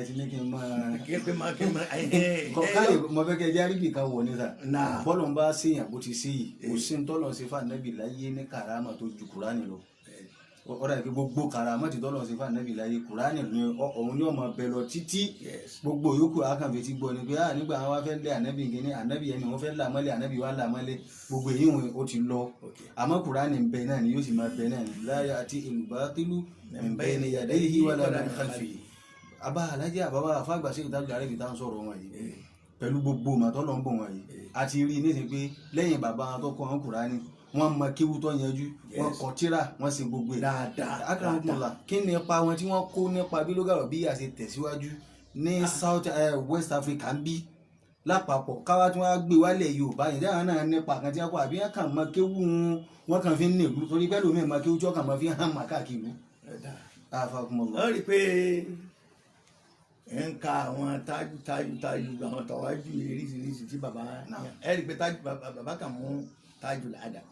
káyè mo fẹ́ kí ẹ járí bì kan wọ̀ ní sà bọ́ọ̀lù ń bá séèyàn bó ti sí yìí kò sí ń tọ́lọ̀ sí fànẹ́bì láyé ní kàrámà tó ju Kùránì lọ ọ̀rọ̀ ìpè gbogbo kàrámà ti tọ́lọ̀ sí fànẹ́bì láyé Kùránì òun ni ọmọ bẹ lọ títí gbogbo yòókù akànfẹ́ ti gbọ́ ni pé nígbà wọn fẹ́ lé ànẹ́bì gíní ànẹ́bì ẹni wọn fẹ́ là mọ́lẹ̀ ànẹ́bì wà là mọ́lẹ̀ gbogbo èyí wọn ó ti lọ àmọ́ Kùránì ń bẹ náà ni yóò sì máa bẹ náà ni la ya'tihil batilu min bayni yadayhi wala min khalfihi. àbá alájẹ àbábá afágbà Ṣéhù Tájùl Adabi tá à ń sọ̀rọ̀ wọn yìí pẹ̀lú gbogbo màtọ́lọ́ ń bọ̀ wọn yìí àti rí nísìnyí pé lẹ́yìn bàbá wọn tó kọ́ wọn Kùránì wọ́n mọ kéwú tó yanjú wọ́n kọ tírà wọ́n ṣe gbogbo ẹ̀ dáadáa akérèmọkànlá kí ni ipa wọn tí wọ́n kó nípa bí lógàrọ̀ bí àṣẹ tẹ̀síwájú ní West Africa ń bí lápapọ̀ káwá tí wọ́n á gbé wálẹ̀ Yorùbá yìí dáhùn náà nípa kan tí wọ́n kọ́ àbí wọ́n kàn mọ kéwú wọn kàn fi ń nìlú torí pẹ́lú mi mọ kéwú tí wọ́n kàn mọ fi hàn má káàkiri. ó rí i pé ẹ̀ ń ka àwọn tájú àwọn tàwájú eríṣiríṣi tí bàbá ẹ̀ rí i pé bàbá kàn mú Tájùl Adabi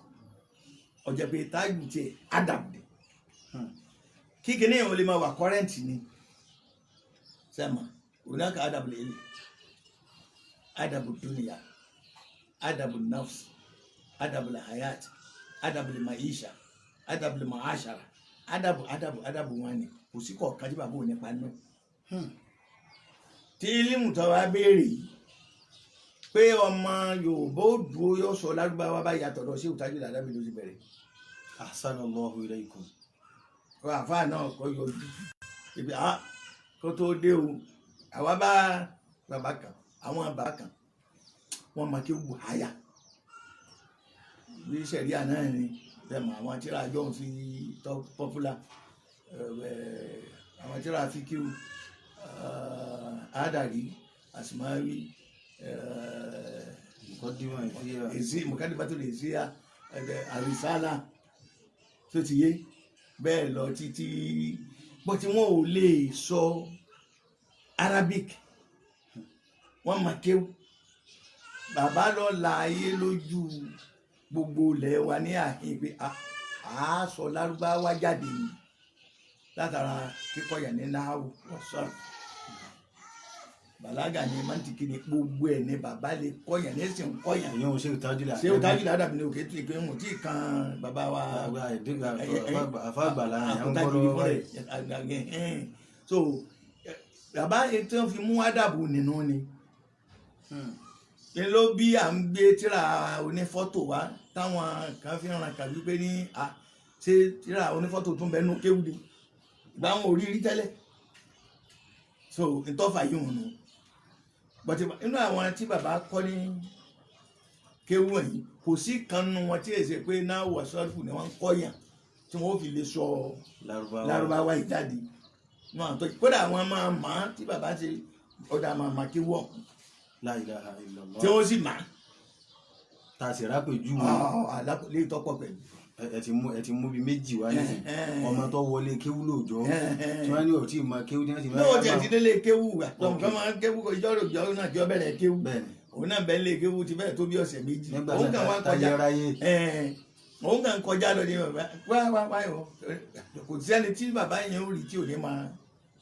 ọjọ́ pé Tájù tiẹ̀ Adabi kí kíní ìwọ̀n lè máa wà kọ́rẹ́ǹtì ni sẹ́mà hunaka Adabu ilmi Adabu dunya Adabu nafs Adabu hayat Adabu maisha Adabu maashara Adabu wọn ni kò sí kọ̀ọ̀kan tí bàbá ò nípa nù tí ilmu tó wá béèrè yìí pé ọmọ Yorùbá ó dúró yóò sọ Lárúbáwá bá yàtọ̀ lọ Ṣéhù Tájùl Adabi ló ti bẹ̀rẹ̀. ahsanallahu ilaykum. àfáà náà kọ́ yọjú ibi kó tó dé o àwa bá bàbá kan àwọn bàbá kan wọ́n máa kí wù háyà bí sẹ̀ríà náà ni bẹ́ẹ̀ àwọn tíra àjọ ń fi tọ́ pọ́pùlà àwọn tíra fi kí wù Ádàrí Àsìmáwí mukadimatul Izziya àrísálà tó ti yé bẹ́ẹ̀ lọ títí bó tí wọ́n ò lè sọ Arabic wọ́n máa kéwù bàbá lọ la ayé lójú gbogbo ilẹ̀ wa ní àhín pé a sọ Lárúbáwá jáde látara kíkọ́ yẹn ní náhàwù wọ́sọ̀rọ̀ bàlágà ni mantiki ni gbogbo ẹ ní bàbá lè kọyàn ní sì ń kọyàn. ìyẹn o Ṣéhù Tájùl Adabi. Ṣéhù Tájùl Adabi ni òkè tí ìpín mú tí kan bàbá wa. àfàgbàlà yẹn ń gbọ́dọ̀ wáyé. so bàbá tí wọ́n fi mú Adabu nínú ni. ní ló bí à ń gbé tíra onífọ́tò wa táwọn kan fi ràn kàbí pé ní ṣé tíra onífọ́tò tún bẹ́ẹ̀ nú kéwùdí ìgbà wọn ò rí rí tẹ́lẹ̀ so ìtọ́fà yìí wọn nù bọ̀tí inú àwọn tí bàbá kọ́ ní kéwú wọ̀nyí kò sí kan nínú wọn tí èsè pé náà wọ̀ sọ́ọ̀fù ni wọ́n ń kọ́yàn tí wọ́n fi lè sọ Lárúbáwá ìjáde náà tó kódà àwọn máa mà á tí bàbá ṣe ọ̀dà máa mà kéwú ọ̀hún La ilaha illallah. tí wọ́n sì mà á. tá a sì rápè jù lè tọ́pọ̀ pẹ̀lú. ẹ ti mú bí méjì wá nísìn ọmọ tó wọlé kéwú lóòjọ́ tí wọ́n ní òtí ìmọ̀ kéwú tí wọ́n ti máa. lóòótọ́ ti délé kéwú àtọ̀hún kan máa ń kéwú ìjọ́ náà jọ bẹ̀rẹ̀ kéwú òun náà bẹ́ẹ̀ lé kéwú ti bẹ́ẹ̀ tó bí ọ̀sẹ̀ méjì. nígbà náà táyé ráyé. òun kàn kọjá lọ ní bàbá wá kò sẹ́ni tí bàbá yẹn ó rí tí ò ní máa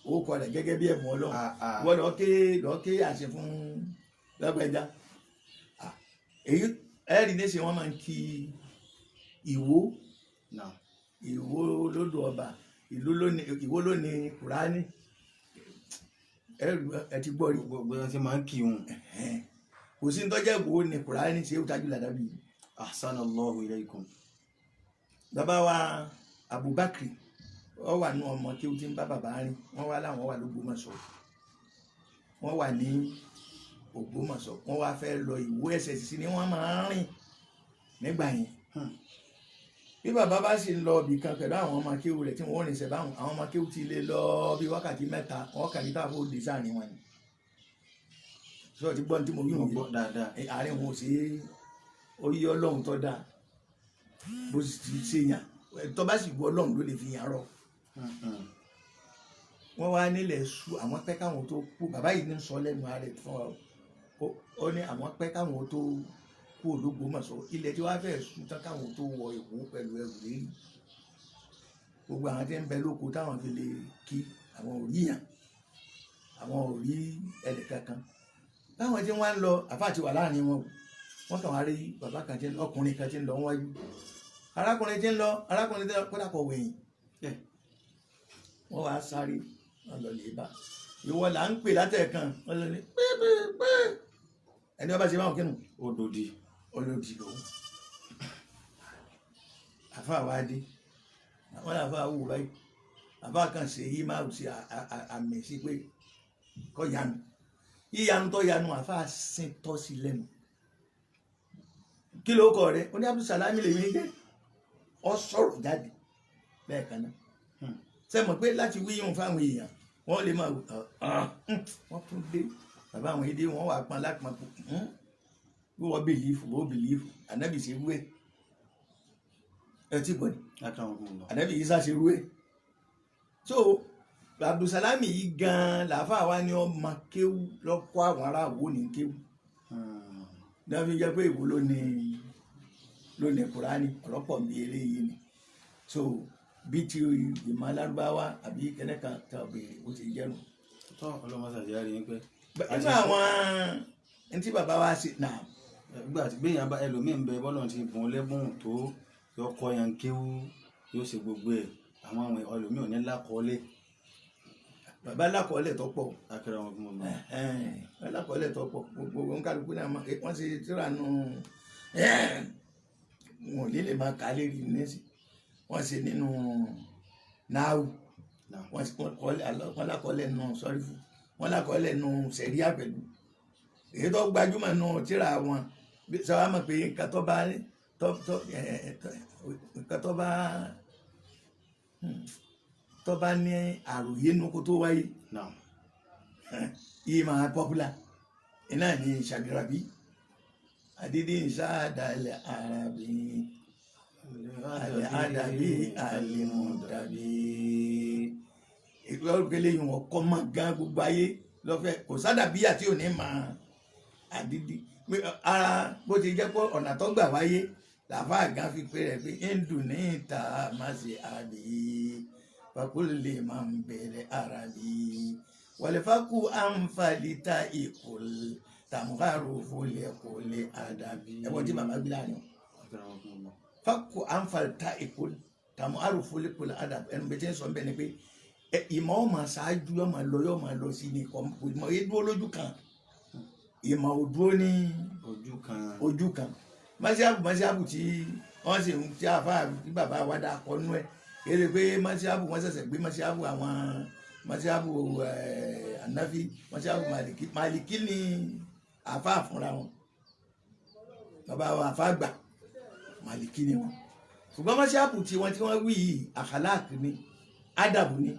orúkọ rẹ̀ gẹ́gẹ́ bí ẹ̀bùn Ọlọ́run wọ́n lọ́ọ́ àṣẹ fún Lágbájá èyí ẹ̀rí ní ṣe wọ́n máa ń kí Ìwó lódò ọba Ìwó lónìí Kùránì ẹ ti gbọ́ rí gbogbo ẹ ti máa ń kí wọn. kò sí tọ́jà ìgbòho ní Kùránì Ṣéhù Tajul Adabi. ahsanallahu ilaykum. bàbá wa Abubakar wọ́n wà ní ọmọ kí ó ti ń bá bàbá rìn wọ́n wá láwọn wà l'Ógbómọ̀ṣọ́ wọ́n wà ní Ògbómọ̀ṣọ́ wọ́n wá fẹ́ lọ Ìwó SSC ni wọ́n máa ń rìn nígbà yẹn. bí bàbá bá sì ń lọ ibì kan pẹ̀lú àwọn ọmọ akéwù rẹ̀ tí wọ́n rìn sẹ́ báwọn àwọn ọmọ akéwù ti lè lọ bí wákàtí mẹ́ta wọ́n kà ní táwọn òde sáàrin wọn ni. sọ ti gbọ́ ní tí mo yún un gbọ́ dáadáa. àárín wọn ò sí oyè Ọlọ́run tó dáa bó sì ti ṣèyàn tó bá sì gbọ́ Ọlọ́run ló lè fi yàn rọ. wọ́n wá nílẹ̀ su àwọn pẹ́ káwọn tó kú bàbá yìí ní sọ lẹ́nu ààrẹ fún wa ó ní àwọn pẹ́ káwọn tó kú Ológbómọ̀ṣọ́ ilẹ̀ tí wọ́n fẹ́ sùn tán káwọn tó wọ Ìwó pẹ̀lú ẹrù lérí gbogbo àwọn tí ń bẹ lóko táwọn fi lè kí àwọn ò rí yàn àwọn ò rí ẹnì kankan táwọn tí wọ́n ń lọ àfáà ti wà láàrin wọn wọ́n kàn wá rí bàbá kan tí ń lọ ọkùnrin kan tí ń lọ wájú arákùnrin tí ń lọ kódà kọ wẹ̀yìn wọ́n wá sáré wọ́n lọ lè bá ìwọ là ń pè látẹ̀kan wọ́n lọ ní pẹ́ẹ́pẹ́ẹ́pẹ́ ẹni wọ́n bá ṣe máa kínú odòdì lòun àfáà wá dé àwọn àfáà wò báyìí àfáà kan ṣe yí máa ṣe àmì sí pé kọ́ yanu yíyanu tó yanu àfáà sin tọ́ sí lẹ́nu kí ló kọ rẹ ó ní Abdulsalami lè mí jẹ́ ọ sọ̀rọ̀ jáde lẹ́ẹ̀kan náà ṣe mọ̀ pé láti wíyùn fáwọn èèyàn wọ́n lè máa wọ́n tún dé bàbá àwọn èdè wọn wà pọn lápọn bí wọ́n bìlífù ànábì ṣe rú ẹ̀ ẹ ti gbọ́ ni ànábì Ìsá ṣe rú ẹ̀ so Abdulsalami yìí gan-an làáfàá wa ni ọmọ kéwú lọ́kọ́ àwọn ará Ìwó ní kéwú náà fi jẹ́ pé Ìwó ló ní Kùránì ọ̀rọ̀pọ̀ bí eléyìí ni so bí ti ìmọ̀ alárúbáwá àbí kẹ́nẹ́kan tá a béèrè ó ti jẹ́nu. tọ́ ọlọ́mọsàdé á rí i pé. nígbà àwọn ẹni tí bàbá wa ṣe náà. nígbà tí gbéyàn bá ẹlòmíín bẹ bọ́lọ̀ ti bùn lẹ́bùn tó yọ kọ́ yan kéwú yóò ṣe gbogbo ẹ̀ àwọn ẹlòmíín ò ní lákọọ́lẹ̀. bàbá lákọọ́lẹ̀ tó pọ̀. akẹ́rẹ́ wọn fún mi. lákọọ́lẹ̀ tó pọ̀ gbogbo nkálukú náà wọ́n ṣe tíra nù wọn ò ní lè máa kà á lérí nẹ́sì wọ́n ṣe nínú náàwù wọ́n lákọọ́lẹ̀ nù sọ́rífù wọ́n lákọọ́lẹ̀ nù sẹ̀ríà pẹ̀lú èyí tó gbajúmọ̀ nù tíra wọn sọ wá mọ̀ pé nǹkan tó bá ní àròyé nù kó tó wáyé yìí máa pọ́pùlà iná ní Ṣàgìràbí àdídí ìṣáàdàlẹ̀ àràbí àdàbí àlèmọ̀dàbí ìgbàlódé yìí wọ́n kọ́ mọ́ gan gbogbo ayé lọ́fẹ́ kò sádàbí àti òní máa àdídí ara bó ti jẹ́ pé ọ̀nà tó gbà wáyé làbá àgá fi pé rẹ̀ pé hindu ní ìta máa ṣe àbí fakúlè máa ń bẹ̀rẹ̀ àràbí wàlẹ́fàkù àǹfààlítà ìkòlè tàmùkàrò fúlẹ̀kùlẹ̀ àdàbí ẹ̀wọ̀n tí bàbá gbé láàrin fakù àǹfààlítà ìkòlè tàmùkàrò fúlẹ̀kùlẹ̀ àdàbí ẹnu bẹ́ẹ̀ tí ń sọ bẹ́ẹ̀ ni pé ìmọ̀ ọmọ ṣáájú yóò máa lọ sí ní ìmọ̀ yẹn dúró lójú kan ìmọ̀ ò dúró ní ojú kan mọ́síábù tí wọ́n sì ń tí àfáà tí bàbá wa dà kọ́nú ẹ̀ kéde pé mọ́síábù wọ́n ṣẹ̀ṣẹ̀ gbé mọ́síábù àwọn mọ́síábù ànáfí mọ́síábù màlìkí ni àfáà fúnra wọn bàbá wa àfáà gbà màlìkí ni wọn ṣùgbọ́n mọ́síábù tí wọ́n wí yìí àkàláàkì ni ádàbù ni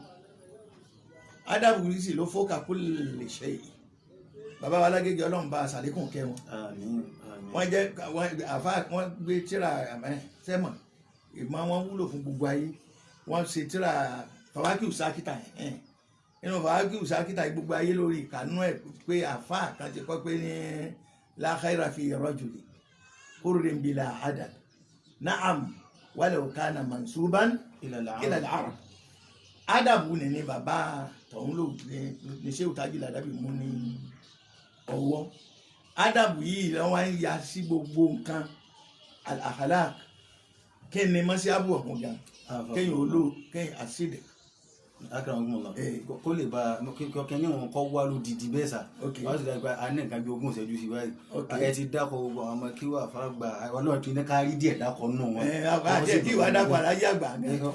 ádàbù yìí sì ló fọ́ọ̀kà kó lè ṣe yìí bàbá wa lágége ọlọ́run bá aṣàlékún kẹ́ wọn wọ́n jẹ́ àfa wọ́n gbé tíra sẹ́mọ̀ ìmọ̀ wọn wúlò fún gbogbo ayé wọ́n ṣe tíra fàwákìú sákìtà nínú fàwákìú sákìtà gbogbo ayé lórí ìkànnú ẹ̀ pé àfa kan ti kọ́ pé ní la khaira fi rajuli hurrin bila adad na'am walau kana mansuban ila al-arab ádàbù ní bàbá tọ̀hún ló ní Ṣéhù Tajul Adabi mú ní ọwọ́ ádàbù yìí lọ́wọ́ ń ya sí gbogbo nǹkan al-akhlaq kí ni mọ́síábù ọ̀hún gan kéyìn olóò kéyìn àṣìdẹ̀ Akramakumullah kó lè ba kọ́kẹ́ ní wọn kọ́ wá lódìdí bẹ́ẹ̀ sà wọ́n sì dájú pé a ní nǹkan bí 20 ìṣẹ́jú sí báyìí ẹ ti dákọ̀ gbogbo àwọn ọmọ kí wà fàgbà ọlọ́run ti ní ká rí díẹ̀ dákọ̀ nù wọn. àti ẹ̀ tí ìwà dákọ̀ alájí àgbà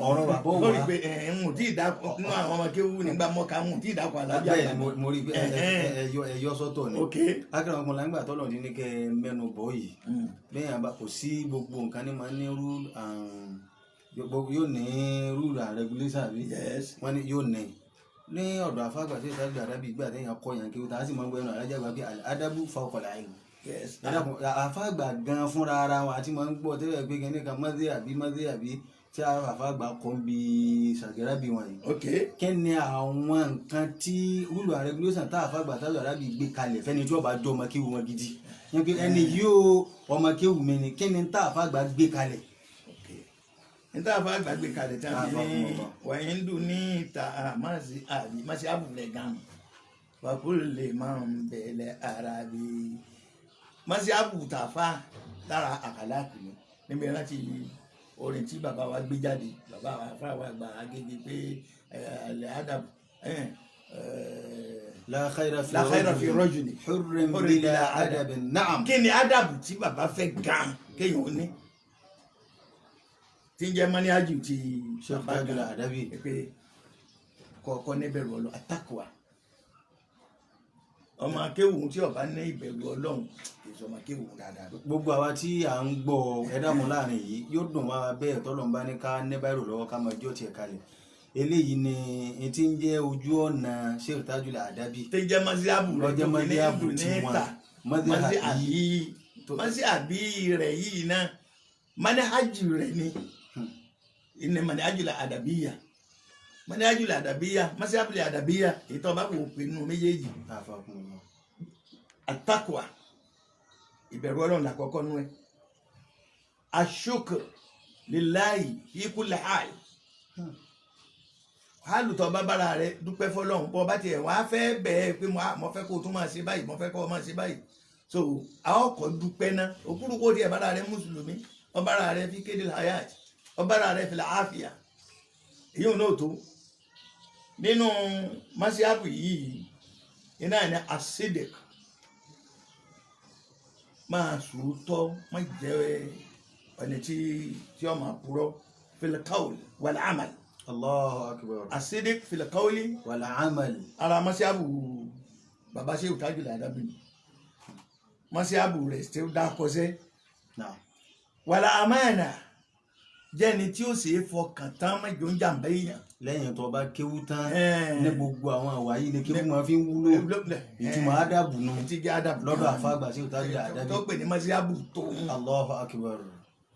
ọ̀rọ̀ bàbá òwà lórí pé n tí ì dákọ̀ nínú àwọn ọmọ kéwú nígbà mọ́ka n tí ì dákọ̀ alájí àgbà. bẹ́ẹ̀ mo rí pé ẹyọ sọ́tọ̀ ni Akramakumullah nígbà tọ́lọ̀ ti ní kẹ́ mẹ́nu bọ̀ yìí bẹ́ẹ̀ yàrá kò sí gbogbo nǹkan ní máa ní rule yóò ní rule and regulation bí wọ́n ní yóò ní ọ̀dọ̀ àfáàgbà tí ìtajà àdábì gbà téèyàn kọ́ yàn kí ó ta sí máa ń gbọ́ ẹnu àlájàgbà pé adábù fawqal ilm àfáàgbà gan fúnra ara wọn àti máa ń gbọ́ tẹ́lẹ̀ pé kí ní kan mọ́dé àbí tí àfáàgbà kọ́ ń bi ṣàgẹ́rábì wọn yìí kí ni àwọn nǹkan tí rule and regulation tá àfáàgbà tájà àdábì gbé kalẹ̀ fẹ́ni tí ó bá jọ ọmọ kéwù wọn gidi ẹni yóò ọmọ kéwù mi ni kí ni tá àfáàgbà gbé kalẹ̀. níta àfa àgbàgbé kalẹ̀ tí a fi ní wàyí ń dùn ní ìta àmásí àbùlẹ̀ gan wàkúrò lè máa ń bẹ̀lẹ̀ ara bí másí àbùtàfà lára àkàlà kùnú níbi láti orin tí bàbá wa gbé jáde bàbá wa fáwọn àgbà Agége pé alẹ́ ádàbù la khayra fi rajuli hurrin bila adabin na'am. kí ni ádàbù tí bàbá fẹ́ gan kéèyàn ó ní tí ń jẹ́ mọ́níájù ti Tajul Adabi pé kọ̀ọ̀kọ́ níbẹ̀rù Ọlọ́run àtàkùwà ọmọ akéwù tí ọba ní ìbẹ̀rù Ọlọ́run èso ọmọ akéwù dáadáa. gbogbo àwa tí à ń gbọ́ ẹ̀dàmú láàrin yìí yóò dùn wá bẹ́ẹ̀ tọ́lọ́mbá ní ká ní báírò lọ́wọ́ ká máa jọ́ tiẹ̀ kalẹ̀ eléyìí ni n ti ń jẹ́ ojú ọ̀nà Sheikh Tajul Adabi tí ń jẹ́ mọ́síábù rẹ̀ lọ́jọ́ mọ́síábù tí wọ́n mọ́síábì rẹ̀ yìí náà mọ́níájù rẹ̀ ni inna manhajul adabiyya manhajul adabiyya masiabul adabiyya ètò ọba kò pinnu méjèèjì àtàkùà ìbẹ̀rù Ọlọ́run lákọ̀ọ́kọ́ nú ẹ ashukr lillahi fi kulli hal hálù tó bá bára rẹ dúpẹ́ fọ́lọ́run bọ́ bá tiẹ̀ wá fẹ́ bẹ́ẹ̀ pé mo fẹ́ kó tún máa ṣe báyìí mo fẹ́ kó máa ṣe báyìí so àwọn ọkọ̀ dúpẹ́ náà òkúrú kó tiẹ̀ bára rẹ mùsùlùmí ọbára rẹ fi kéde hayat ọbára rẹ fi làáfíà èyí ò náà tó nínú masiabu yìí iná ní asidik máa sòótọ́ má jẹ́ ẹni tí ó máa purọ́ fil qawl wal amal. Allahu akbar. asidik fil qawli wal amal. ara masiabu baba Sheikh Tajul Adabi masiabu rẹ̀ ṣe ó dákọ́sẹ́ wal amana jẹ́ni tí ó sì é fọkàn tán mẹ́jọ ń jàǹbá èèyàn. lẹ́yìn tó bá kéwú tán ní gbogbo àwọn àwa yìí ni kéwú máa fi ń wúlò ìtumọ̀ ádàbù nù lọ́dọ̀ àfàgbà Sheikh Tajul Adabi tó pè ní masiabu tó. Allahu akbar.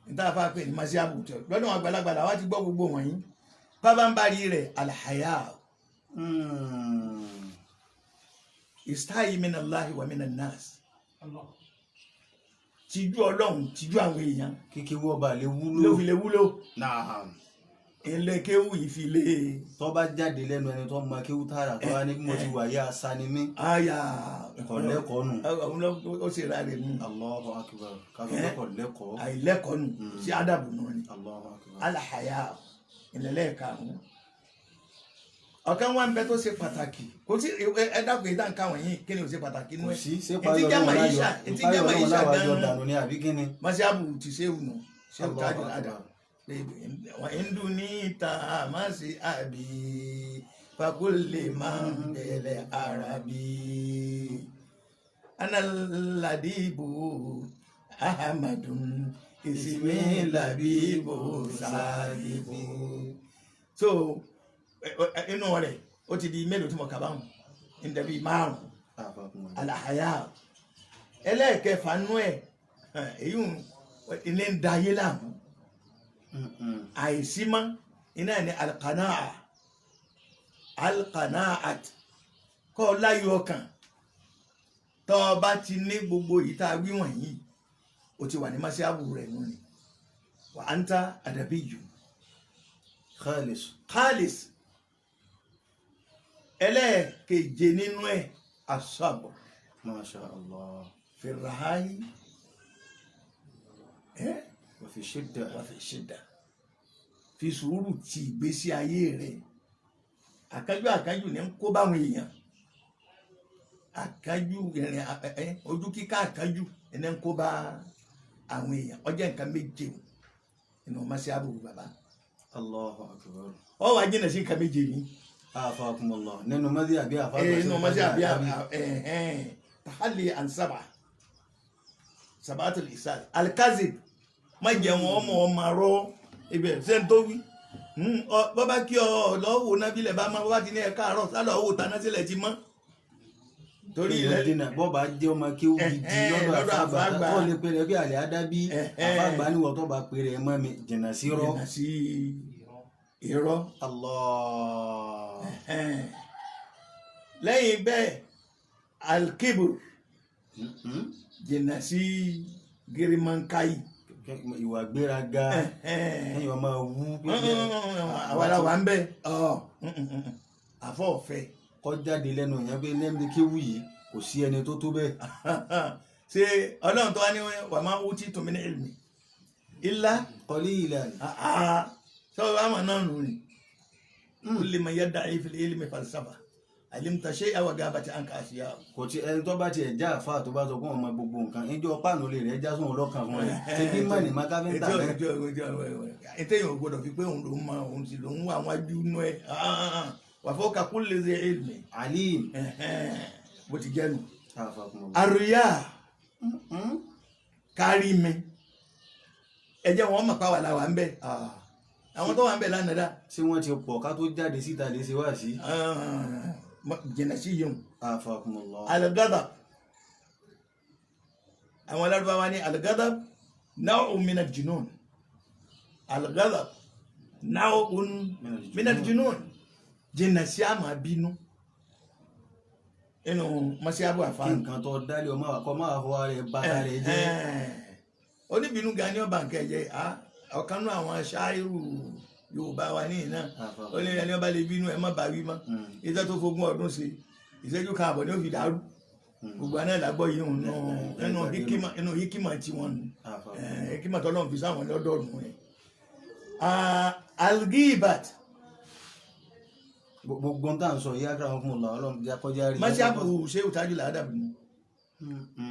níta àfa pè ní masiabu tó lọ́dọ̀ àgbàlagbà làwọn ti gbọ́ gbogbo wọ̀nyí pábánbárí rẹ̀ alhaya istahi minallahi wa minan nas tìjú Ọlọ́run tìjú àwọn èèyàn kíkí wọ́n bá lè wúlò ló fi lè wúlò náà ilé kéwù ìfilé tó bá jáde lẹ́nu ẹni tó mọ kéwù tààrà tó wá ní bí mo ti wà yá sani mí àyà kọ̀lẹ́kọ̀ọ́ nù ó sì rà rẹ̀ nù Allahu akbar káfíńkọ́ kọ̀lẹ́kọ̀ọ́ àìlẹ́kọ̀ọ́ nù sí ádàbù náà ni Allahu akbar alahaya ìlẹ̀lẹ́ karùn-ún ọ̀kan wá ń bẹ tó ṣe pàtàkì kò sí ẹ̀dàkùn ìdá nǹkan wọ̀nyí kí ni ò ṣe pàtàkì nú ẹ̀ ètí jẹ́ màíṣà gan-an masiabu ti ṣe ònà ṣe òtájú ládà wọ́n ń dún ní ìta àmásí àbí fakulè máa ń bẹ̀rẹ̀ àràbí analadibu ahamadun ìsinmi labibu sadibu so inú rẹ̀ ó ti di mélòó tí mo kà báwọn ìdẹ̀bí márùn-ún alahaya ẹlẹ́ẹ̀kẹfà nú ẹ̀ èyí ilé ń da ayé láàmú àìsímọ́ iná ní alqanaat kọ́ láyọ̀ ọkàn tọ́ bá ti ní gbogbo ìta wíwọ̀n yìí ó ti wà ní masiabu rẹ̀ nù ni wa anta adabiyyu khalis ẹlẹ́ẹ̀keje nínú ẹ̀ asabr masha Allah fìràháyí wa fi shidda fi sùúrù ti ìgbésí ayé rẹ̀ àkájù ní ń kó báwọn èèyàn àkájù ìrìn ojú kíká àkájù ní ń kó bá àwọn èèyàn ọjọ́ nǹkan méje nínú masiabu bàbá. Allahu akbar. ọ wà jìnnà sí nǹkan méje ni. afakumullah nínú mọ́sí àbí àfáà nínú masiabu tahali ansaba sabatul isal alikazib má jẹun ọmọ rọ ibẹ̀ sẹ́ńtọ́wí bọ́bá kí ọ lọ́wọ́ nábìlẹ̀ bá má bọ́bá ti ní ẹ̀ka àárọ̀ sálọ̀ owó taná sílẹ̀ ti mọ́ torí ilẹ̀ dínà bọ́ọ̀bá jẹ́ ọmọ kí ó gidi lọ́dọ̀ àfàgbà ó lè pèrè bí àlẹ́ àdábí àfàgbà níwọ̀ tó bá pèrè mọ́ mi jìnnà sí rọ́. jìnnà sí irọ́. Allah. lẹ́yìn bẹ́ẹ̀ alkibur jìnnà sí girimankai ìwà gbéraga ẹ̀yìn ọmọ wú àwọn aláwa ń bẹ àfọ̀ọ̀fẹ́ kọjáde lẹ́nu yẹn pé lẹ́mí kéwù yìí kò sí ẹni tó tó bẹ́ẹ̀. ṣe ọlọ́run tó wá ní wà máa wú tí tòmí ní ilmi ilá kọ́lí ilẹ̀ sọ́wọ́ àmà náà nù ní kulli man yadda'i fil ilmi falsafa alimta shay'an wa gabati anka ashiya. kò tí ẹni tó bá tiẹ̀ já àfa tó bá sọ fún ọmọ gbogbo nǹkan ẹjọ́ páànù lè rẹ̀ já sóhun lọ́kàn fún ẹ ṣe bí mọ̀nì má káfíńtà rẹ̀. ètò èèyàn gbọdọ̀ fi pé òun ló ń mọ òun sì ló ń wá àwọn ajú inú ẹ wà fọ́ ka kulli zi ilmi alim bó ti jẹ́ nu. àríyá kárí mi ẹ jẹ́ wọn mọ̀ pa wà láwa ń bẹ̀ àwọn tó wà ń bẹ̀ lánàá dá. ṣé wọ́n ti pọ̀ ká tó jáde síta lè ṣe wá sí. jìnnà sí yìí. afakumullah. al-ghadab àwọn alárúbáwá ní al-ghadab naw'un min al-junun al-ghadab naw'un min al-junun jìnnà sí àmà bínú inú masiabu àfa. kí nǹkan tó dálé ọmọ àkọ́ máa fọ ara ẹ̀ bá ara ẹ̀ jẹ́. oníbínú gan ni ọba nǹkan ẹ̀jẹ̀ ọ̀kan náà àwọn aṣáírù Yorùbá wa ní iná ó ní ẹni ọba lè bínú ẹ má bá wí mọ́ iṣẹ́ tó fogún ọdún ṣe ìṣẹ́jú kan àbọ̀ ni ó fi dàrú gbogbo àná ìdàgbọ́ yìí nínú hikima tí wọ́n nù hikima tó lọ́n fi sáwọn lọ́dọ̀ọ̀nù rẹ̀. algibat gbogbo tá à ń sọ yíyá kíra wọn fún ọlọ Ọlọ́run já kọjá rí. masiabu ṣé òtájú làádàbí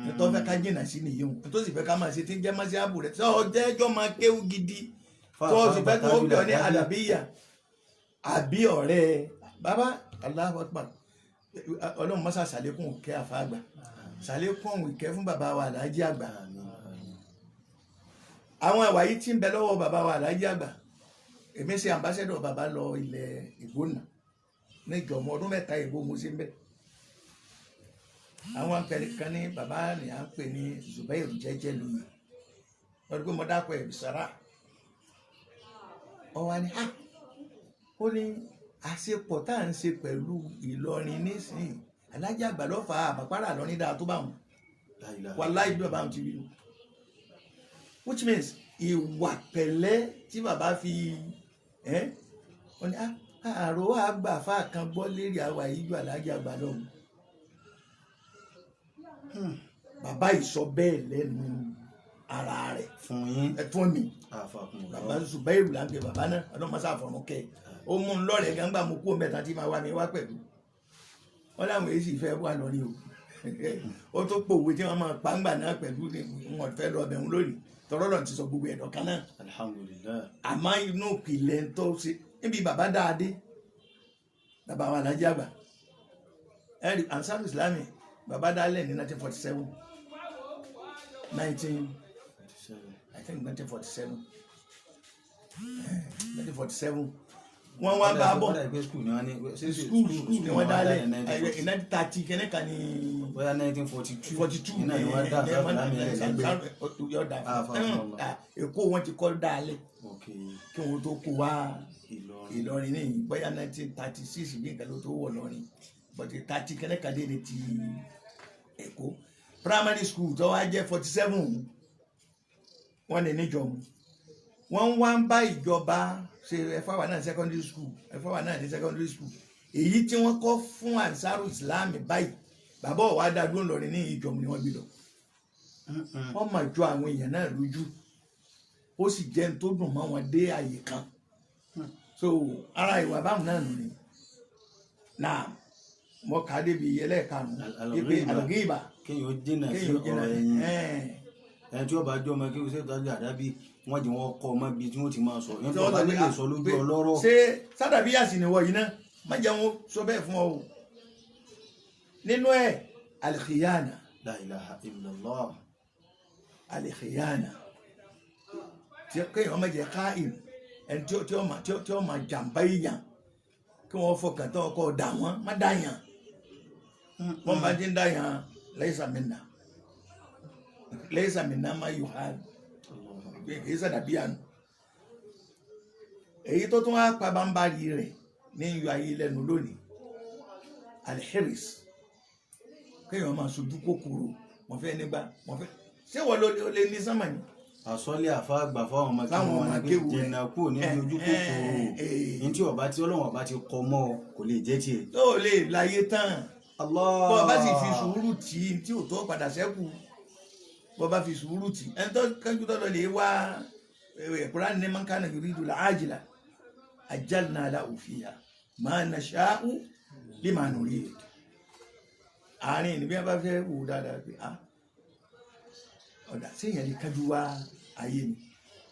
mu tó fẹ́ ká jìnnà sí nìyí o tó sì fẹ́ ká máa ṣe tí ń jẹ́ masiabu rẹ̀ tó jẹ́jọ́ máa kéwú gidi tó sì fẹ́ kí wọ́n gbọ́ ní àdàbíyà àbí ọ̀rẹ́ bàbá Allahu Akbar Ọlọ́run mọ́sá ṣàlékún òkè àfàgbà ṣàlékún òun ìkẹ́ fún bàbá wa Àlàájì àgbà. àwọn àwà yìí tí ń bẹ lọ́wọ́ bàbá wa Àlàájì àgbà èmi ṣe ambassador bàbá lọ ilẹ̀ Ìgbónà ní ìjọmọ ọdún mẹ́ta ìbò mo ṣe ń bẹ. àwọn akẹ́lẹ́ kan ní bàbá ni à ń pè ní Zubairu jẹ́jẹ́ lóye wọ́n gbé mọ́dákọ̀ ẹ̀ bisara ọwọ́ ni ó ní àṣepọ̀ tá à ń ṣe pẹ̀lú Ìlọrin nísìnyí Àlàájì àgbà lọ́fà àbàpárà lọ ní dáa tó bá wọn wàláhì bí bàbá wọn ti rí nu which means ìwà pẹ̀lẹ́ tí bàbá fi wọ́n ní àrò àgbà fáàkan gbọ́ lérí àwa ìjọ Àlàájì àgbà lọ́hùn bàbá ìsọ bẹ́ẹ̀ lẹ́nu ara rẹ̀ fún yín fún mi bàbá Zubairu là ń pè bàbá náà ọlọ́mọṣà fọ̀rùn kẹ́ ó mú un lọ́rẹ̀ẹ́ gángbà mú kó mẹ́ta tí máa wá mi wá pẹ̀lú wọn láwọn èsì fẹ́ wà lórí o ó tó pòwe tí wọ́n máa pàǹgbà náà pẹ̀lú wọn fẹ́ lọ bẹ̀rù lórí tọ́rọ́lọ́ ti sọ gbogbo ẹ̀dọ̀ kan náà alhamdulillah. àmọ́ inú ìpìlẹ̀ tó ṣe níbi bàbá dáadé bàbá wa Àlàájì àgbà ẹ̀rí Ansar Islami bàbá dálẹ̀ ní 1947 wọ́n wá bá bọ̀ skul ni wọ́n dálẹ̀ 1930 kẹ́nẹ́ka ní 42 Èkó wọn ti kọ́ dálẹ̀ kí wọ́n tó kó wá Ìlọrin ní bóyá 1936 bí nǹkan ló tó wọ̀ lọ́rin but 30 kẹ́nẹ́ka dé ní ti Èkó primary school tó wá jẹ́ 47 wọ́n ní níjọ̀mú wọ́n wá ń bá ìjọba ṣe ẹ̀fọ́ wà náà secondary school ẹ̀fọ́ wà náà ní secondary school èyí tí wọ́n kọ́ fún Ansaru Islam báyìí bàbá ọ̀wá dádúró lọ́rin ní ìjọ̀mú ni wọ́n gbé lọ wọ́n máa jọ àwọn èèyàn náà lójú ó sì jẹ́ ní tó dùn mọ́ wọn dé àyè kan so ara ìwà báwọn náà nù ni náà mo kà á débi ẹlẹ́ẹ̀karùn-ún ipe àlùgíbà kéèyàn ó dènà sí kéèyàn jẹ́ra ọ̀rọ̀ ẹ̀yìn ẹni tí ó bá jọ ọmọ kí o ṣe tọ́jú àdábì wọ́n jẹ́ wọn kọ́ ọmọ bíi tí wọ́n ti máa sọ ẹni tí wọ́n bá nílé sọ lójú ọlọ́rọ̀. ṣé sádàbíyà sì ni wọ yìí náà má jẹ́ wọn sọ bẹ́ẹ̀ fún ọ o nínú ẹ̀ alìkìyànà La ilaha illallah. alìkìyànà tí kéèyàn má jẹ́ káìm ẹni tí ó máa jàǹbá èèyàn kí wọ́n fọkàn tán ọkọ̀ dà wọ́n má dà yàn wọ́n bá ti ń dà yàn laysa minna má yóò hàn kì í sàdàbíyà nù èyí tó tún wá pabambari rẹ̀ ní iyọ̀ ayé lẹ́nu lónìí alhiris kéèyàn máa sojú kòkòrò wọ́n fẹ́ nígbà wọ́n fẹ́ ṣé wọ́n ló lè ní sánmà ni. àsọlé àfáàgbà fáwọn ọmọ kí wọn ní pé jẹnà kúrò níbi ojú kòkòrò ní tí ọba tí Ọlọ́run ọba ti kọ mọ́ ọ kò lè jẹ́ tiẹ̀. tó o lè láyé tán Allah. bọ́ ọ bá sì fi sùúrù tì í tí ò tó padà sẹ́kù bọ́ ọ bá fi sùúrù tì í ẹni tó kánjú tó lọ lè wá Kùránì ní man kana yuridu al-ajila ajjalna lahu fiha ma nasha'u liman nurid àárín ìní bí wọ́n bá fẹ́ wò dáadáa pé ọ̀dà séèyàn lè kájú wá ayé mi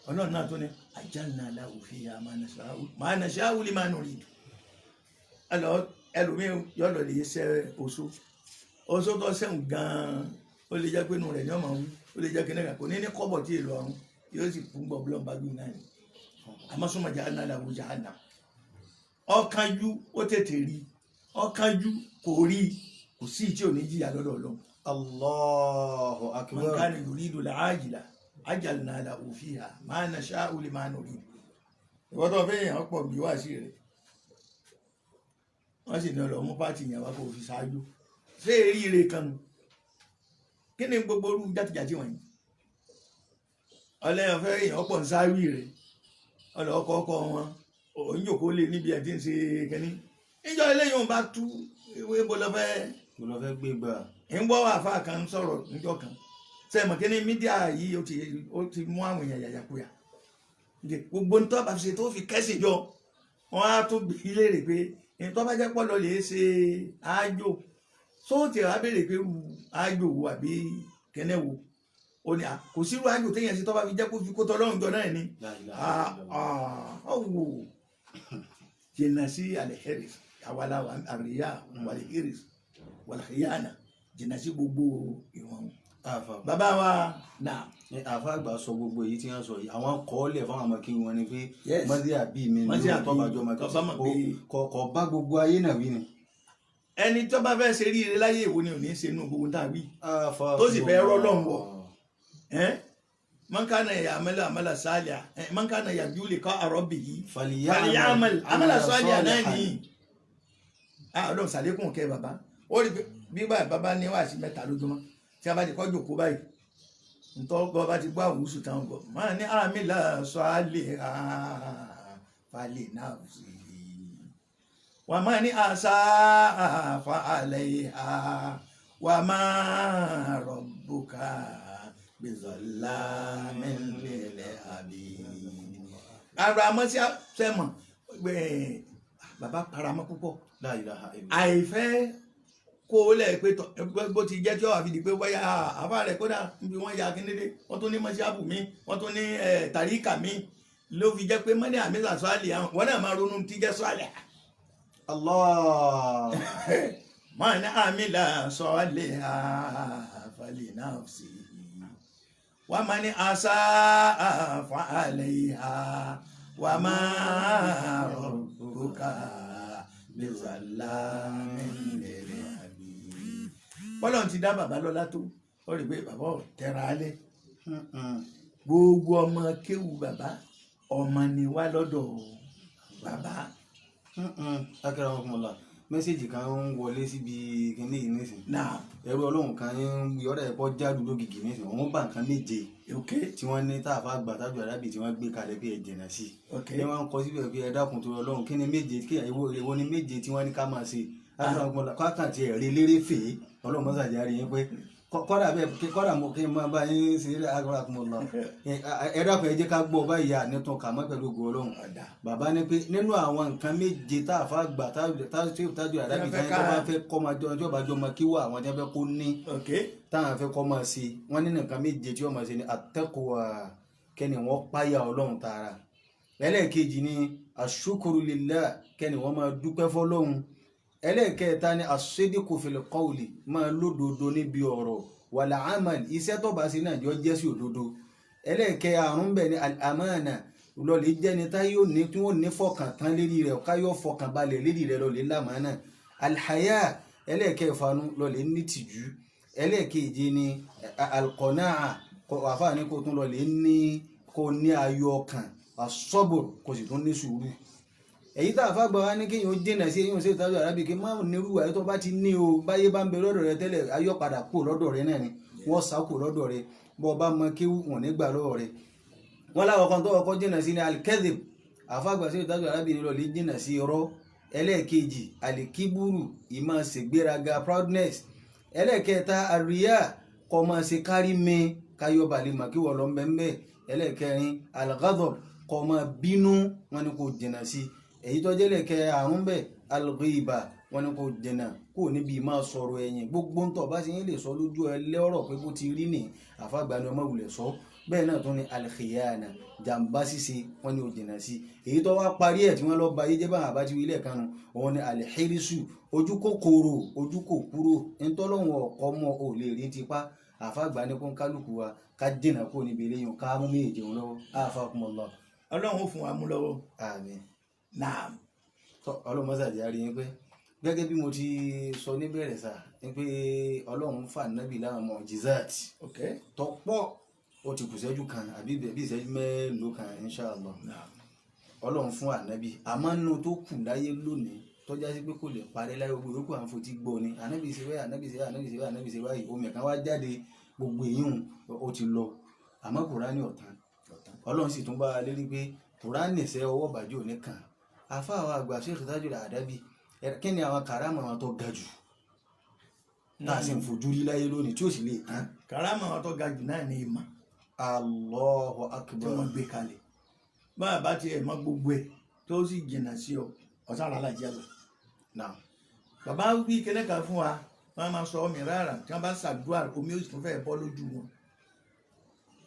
Ọlọ́run náà tó ní ajjalna lahu fiha ma nasha'u liman nurid ẹlòmíì yọ̀lọ̀ lè ṣe oṣó tó sẹ́wọ̀n gan-an ó lè jẹ́ pé inú rẹ̀ ní ọmọ wí ó lè jẹ́ kí nígbà kò ní ní kọ́bọ̀ tí èlò ọ̀run yóò sì fún gbọ̀ búlọ̀ bájú náà ni àmọ́ súnmọ́ jahannam lahu jahannam ọ̀kanjú ó tètè rí ọ̀kanjú kò rí kò sí tí ò ní jìyà lọ́dọ̀ Ọlọ́run. Allahu akbar. man kana yuridu al-ajila ajjalna lahu fiha ma nasha'u liman nurid ìwọ́n tó fẹ́ yàn pọ̀ bí wá sí rẹ̀ wọ́n sì ní ọ̀rọ̀ mú pàtì yàn wá kó fi ṣáájú ṣé èrí ire kan nù kí ni gbogbo orú játijàti wọ̀nyí ọlẹ́yìn fẹ́ yàn pọ̀ ń sáwì rẹ̀ ọlọ́kọ̀ọ́kọ́ wọn òun jòkó lé níbi ẹ̀ tí ń ṣe kẹ́ni níjọ́ eléyìí òun bá tú ewé bó lọ fẹ́ gbé gbà. ń gbọ́ àfa kan sọ̀rọ̀ níjọ́ kan sẹ́mọ̀ kí ni mídíà yìí ó ti mú àwọn èèyàn yàyàkuyà gbogbo nítorí bá fi ṣe tó fi kẹ́sìn jọ wọn á tún gbé léèrè pé nítorí bá jẹ́ pọ́lọ lè ṣe ájò sóòtì á béèrè pé ájò wo àbí kẹ́nẹ́ wo ó ní kò sírú ájò téèyàn ṣe tó bá fi jẹ́ kó fi kó tọ́lọ́run jọ náà ni ọ̀wọ̀ jìnnà sí alẹ́hẹ́rì àwàlà àríyá wàlẹ́hẹ́rì wàlẹ́hẹ́yàna jìnnà sí gbogbo ìwọ̀n bàbá wa náà. àfa àgbà sọ gbogbo èyí tí wọ́n sọ yìí àwọn kọ́ọ̀lẹ̀ fáwọn ọmọ kí wọ́n ní pé mọ́tí àbí mi ní tọ́bàjọ́ ọmọ kọ́ bá gbogbo ayé náà wí ni. ẹni tó bá fẹ́ ṣe rí ire láyé ìwò ni ò ní ṣe inú gbogbo tá a wí tó sì fẹ́ rọ́lọ́run wọ̀ man kana ya'malu amala salihan man kana yarju liqa'a rabbih falyamal amala salihan náà nìyí. Ọlọ́run ṣàlékún kẹ́ bàbá ó rí bí bàbá ní wàásù mẹ́ta lójúmọ́ tí a bá ti kọ́ jòkó báyìí ntọ́gbọ́ bá ti gbọ́ àwùsù táwọn gbọ́ máa ní àmì làásọ àlè àfàlè náà sí i wà máa ní àṣà àfàlẹ̀ wà máa rọ̀bùkà bizọ̀lá mẹ́lẹ̀lẹ̀ àbí. ara mọ́sí sẹ́mọ̀ bàbá paramọ́ púpọ̀ àìfẹ́ kó o lẹ̀ pé bó ti jẹ́ tí ó àfi di pé wáyà àbá rẹ̀ kódà níbi wọ́n ya kíndéédé wọ́n tún ní mọ́ṣáàbù mi wọ́n tún ní tàríkà mi ló fi jẹ́ pé mọ́ni àmìsà sọ́ọ̀lì àwọn wọ́n náà máa ronú tí jẹ́ sọ́ọ̀lì. Allah. mọ́ni àmìlà sọ́ọ̀lì àfàlì náà sí wà máa ní àṣà àfàlẹ̀ wà máa rọ̀bùkà bọ́lọ̀ ti dá bàbá lọ́lá tó ó rí pé bàbá ò tẹra alẹ́ gbogbo ọmọ kéwù bàbá ọmọ ni wá lọ́dọ̀ bàbá. akẹ́rọ ọmọkùnmọ́lá mẹ́sẹ̀jì kan ń wọlé síbi kíní yìí nísìn ẹrú Ọlọ́run kan ń yọ̀rọ̀ ẹ̀pọ̀ jáde lógìkì nísìn wọ́n bá nǹkan méje tí wọ́n ní táàfà àgbà tájú àdábì tí wọ́n gbé kalẹ̀ pé ẹ jìnnà sí ní wọ́n ń kọ síbẹ̀ pé ẹ dákun tó Ọlọ́run kí ni méje kí èwo ni méje tí wọ́n ní ká máa ṣe akẹ́rọ ọmọkùnmọ́lá káàkiri ẹ̀rí lérè fèé Ọlọ́run mọ́sàájá rí yín pé kọ́dà bẹ́ẹ̀ kọ́dà mo kí n máa bá yín sí agbára kún un lọ ẹ dákun ẹ jẹ́ ká gbọ́ báyìí ànítún kà mọ́ pẹ̀lú ògo Ọlọ́run bàbá ní pé nínú àwọn nǹkan méje tá a fa gbà tájú àdábì kan tó bá fẹ́ kọ́ máa jọ ọjọ́ bá jọ máa kí wà àwọn tí wọ́n fẹ́ kó ní táwọn fẹ́ kọ́ máa ṣe wọ́n ní nǹkan méje tí wọ́n máa ṣe ní àtẹ́kùwà kẹ́ni wọ́n páyà Ọlọ́run tààrà ẹlẹ́ẹ̀kejì ni àṣukuru lillah kẹ́ni wọ́n máa dúpẹ́ fọ́lọ́run ẹlẹ́ẹ̀kẹta ni as-sidqu fil qawli máa lódodo níbi ọ̀rọ̀ wal amal iṣẹ́ tó bá sí náà jọ jẹ́ sí òdodo ẹlẹ́ẹ̀kẹàrún bẹ̀ ni al-amana lọ́lẹ̀ jẹ́ni tá yóò ní tí wọ́n ní fọkàn tán lérí rẹ̀ káyọ̀ fọkàn balẹ̀ lérí rẹ̀ lọ́lẹ̀ lámàánà al-haya ẹlẹ́ẹ̀kẹfanu lọ́lẹ̀ ní tìjú ẹlẹ́ẹ̀keje ni al-qana'a àfáà ní kò tún lọ́lẹ̀ ní kò ní ayọ̀ ọkàn as-sabr kò sì tún ní sùúrù èyí tá a fà gbọ́ wá ní kéèyàn ó dènà sí èyí ò sí ìtajú àrábì kí má nírú àyè tó bá ti ní o báyé bá ń bẹ lọ́dọ̀ rẹ tẹ́lẹ̀ ayọ́ padà kú lọ́dọ̀ rẹ náà ni wọ́n sá kú lọ́dọ̀ rẹ bọ́ bá mọ kí wọ́n nígbà lọ́wọ́ rẹ. wọ́n láwọn kan tó kọ́kọ́ dènà sí ní al-kadhib àfàgbà sí ìtajú àrábì ní lọ́ọ̀lì dènà sí irọ́ ẹlẹ́ẹ̀kejì al-kiburu ìmọ̀ ṣègbéraga proudness ẹlẹ́ẹ̀kẹta ar-riya kọ́ máa ṣe kárí mi káyọ̀ balẹ̀ mà kí wọ́n lọ mbẹ́mbẹ́ ẹlẹ́ẹ̀kẹrin al-ghadab kọ́ máa bínú wọn ni kò dènà sí èyí tó jẹ́lẹ̀ kẹ àrùn bẹ́ẹ̀ al-ghiba wọn ni kò dènà kò níbi máa sọ̀rọ̀ ẹ̀yìn gbogbo ń tọ̀ bá ti yín lè sọ lójú ẹ lẹ́ọ̀rọ̀ pé bó ti rí ní àfàgbà ni ọmọ ìwùlẹ̀ sọ bẹ́ẹ̀ náà tún ni al-khiyana jàǹbá ṣíṣe wọn ni ò dènà sí èyí tó wá parí ẹ̀ tí wọ́n lọ ba ayé jẹ́ bá àbá ti wí lẹ́ẹ̀kanu òun ni al-hirisu ojú kòkòrò ojú kò kúrò ntọ́lọ́hún ọ̀kọ́ mọ́ ò lè rí tipa àfàgbà ni kó ń kálukú wa ká dènà kó níbi eléyìí ká mú méje òun lọ́wọ́ àfàkùnmọ̀lọ́. Ọlọ́run ó fún wa mú lọ́wọ́. Àmín. Naam. Ọlọ́mọ́sàdì á rí yín pé gẹ́gẹ́ bí mo ti sọ níbẹ̀rẹ̀ sá ni pé Ọlọ́run fà nábì láwọn mu'jizat tọ́pọ̀ ó ti kù ìṣẹ́jú kan àbí bí ìṣẹ́jú mélòó kan inṣàlá Ọlọ́run fún ànábì àmọ́ nínú tó kù láyé lónìí tọ́já sí pé kò lè parẹ́ láyé gbogbo yòókù à ń fotí gbọ́ ni ànábì ṣe báyìí ànábì ṣe báyìí ànábì ṣe báyìí ànábì ṣe báyìí omi ẹ̀kan wá jáde gbogbo èyí ó ti lọ àmọ́ Kùránì ọ̀tán Ọlọ́run sì tún bá a lérí pé Kùránì ṣe ọwọ́ bàjẹ́ òní kan afa àwọn àgbà Sheikh Tajul Adabi kí ni àwọn karama àwọn tó ga jù tá a sì ń fojú rí láyé lónìí tí ó sì lè tán. karama àwọn tó ga jù náà ní ìmọ̀. Allahu akbar. tí wọ́n gbé kalẹ̀ bá a bá tiẹ̀ mọ gbogbo ẹ̀ tó sì jìnnà sí ọ ọ̀sán àlá jẹ́ lọ. bàbá wí kẹ́lẹ́ kan fún wa wọ́n máa sọ ọmọ ìrara tí wọ́n bá ṣàdúrà omi ó sì tún fẹ́ bọ́ lójú wọn.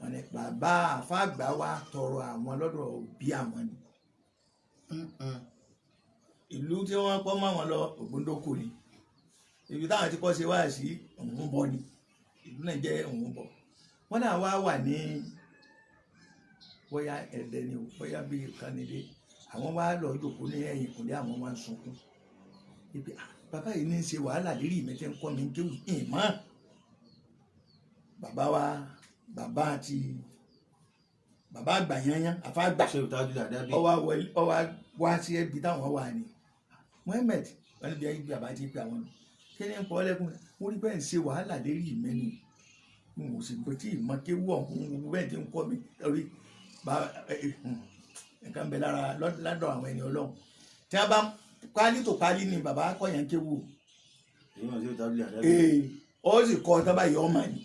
wọ́n ní bàbá àfàgbà wa tọrọ àwọn lọ́dọ̀ òbí àwọn ni. ìlú tí wọ́n pọ́ mọ́ wọn lọ Ògbóndókò ni ibi táwọn ti kọ́ ṣe wá sí òun bọ̀ ni ìlú náà jẹ́ òun bọ̀ wọ́n náà wá wà ní bóyá Ẹ̀dẹ́ ni bóyá bíi kanilé àwọn wá lọ jòkó ní ẹ̀yìn ìkùnlé àwọn wá ń sunkún ibi bàbá yìí ní í ṣe wàhálà lérí ìmẹ́tẹ́ ń kọ́ mi ń kéwù ìmọ̀ bàbá wa bàbá àti bàbá àgbà yányán àfa àgbà ọwọ́ wá sí ẹbí táwọn wà ní Muhammed wọn níbi ẹbí bàbá ti pè àwọn kí ni ń pọ lẹkùn wọn rí bẹ́ẹ̀ ń ṣe wàhálà lérí ìmẹ́ni n ò sì gbé tí ìmọ̀ kéwù ọ̀hún bẹ́ẹ̀ ti ń kọ́ mi lórí nǹkan bẹ lára lọ́dọ̀ àwọn ẹni Ọlọ́run tí wọ́n bá pálí tó pálí ni bàbá kọ̀yàn kéwù ó sì kọ́ ọ́ tábà yọ ọmọ ni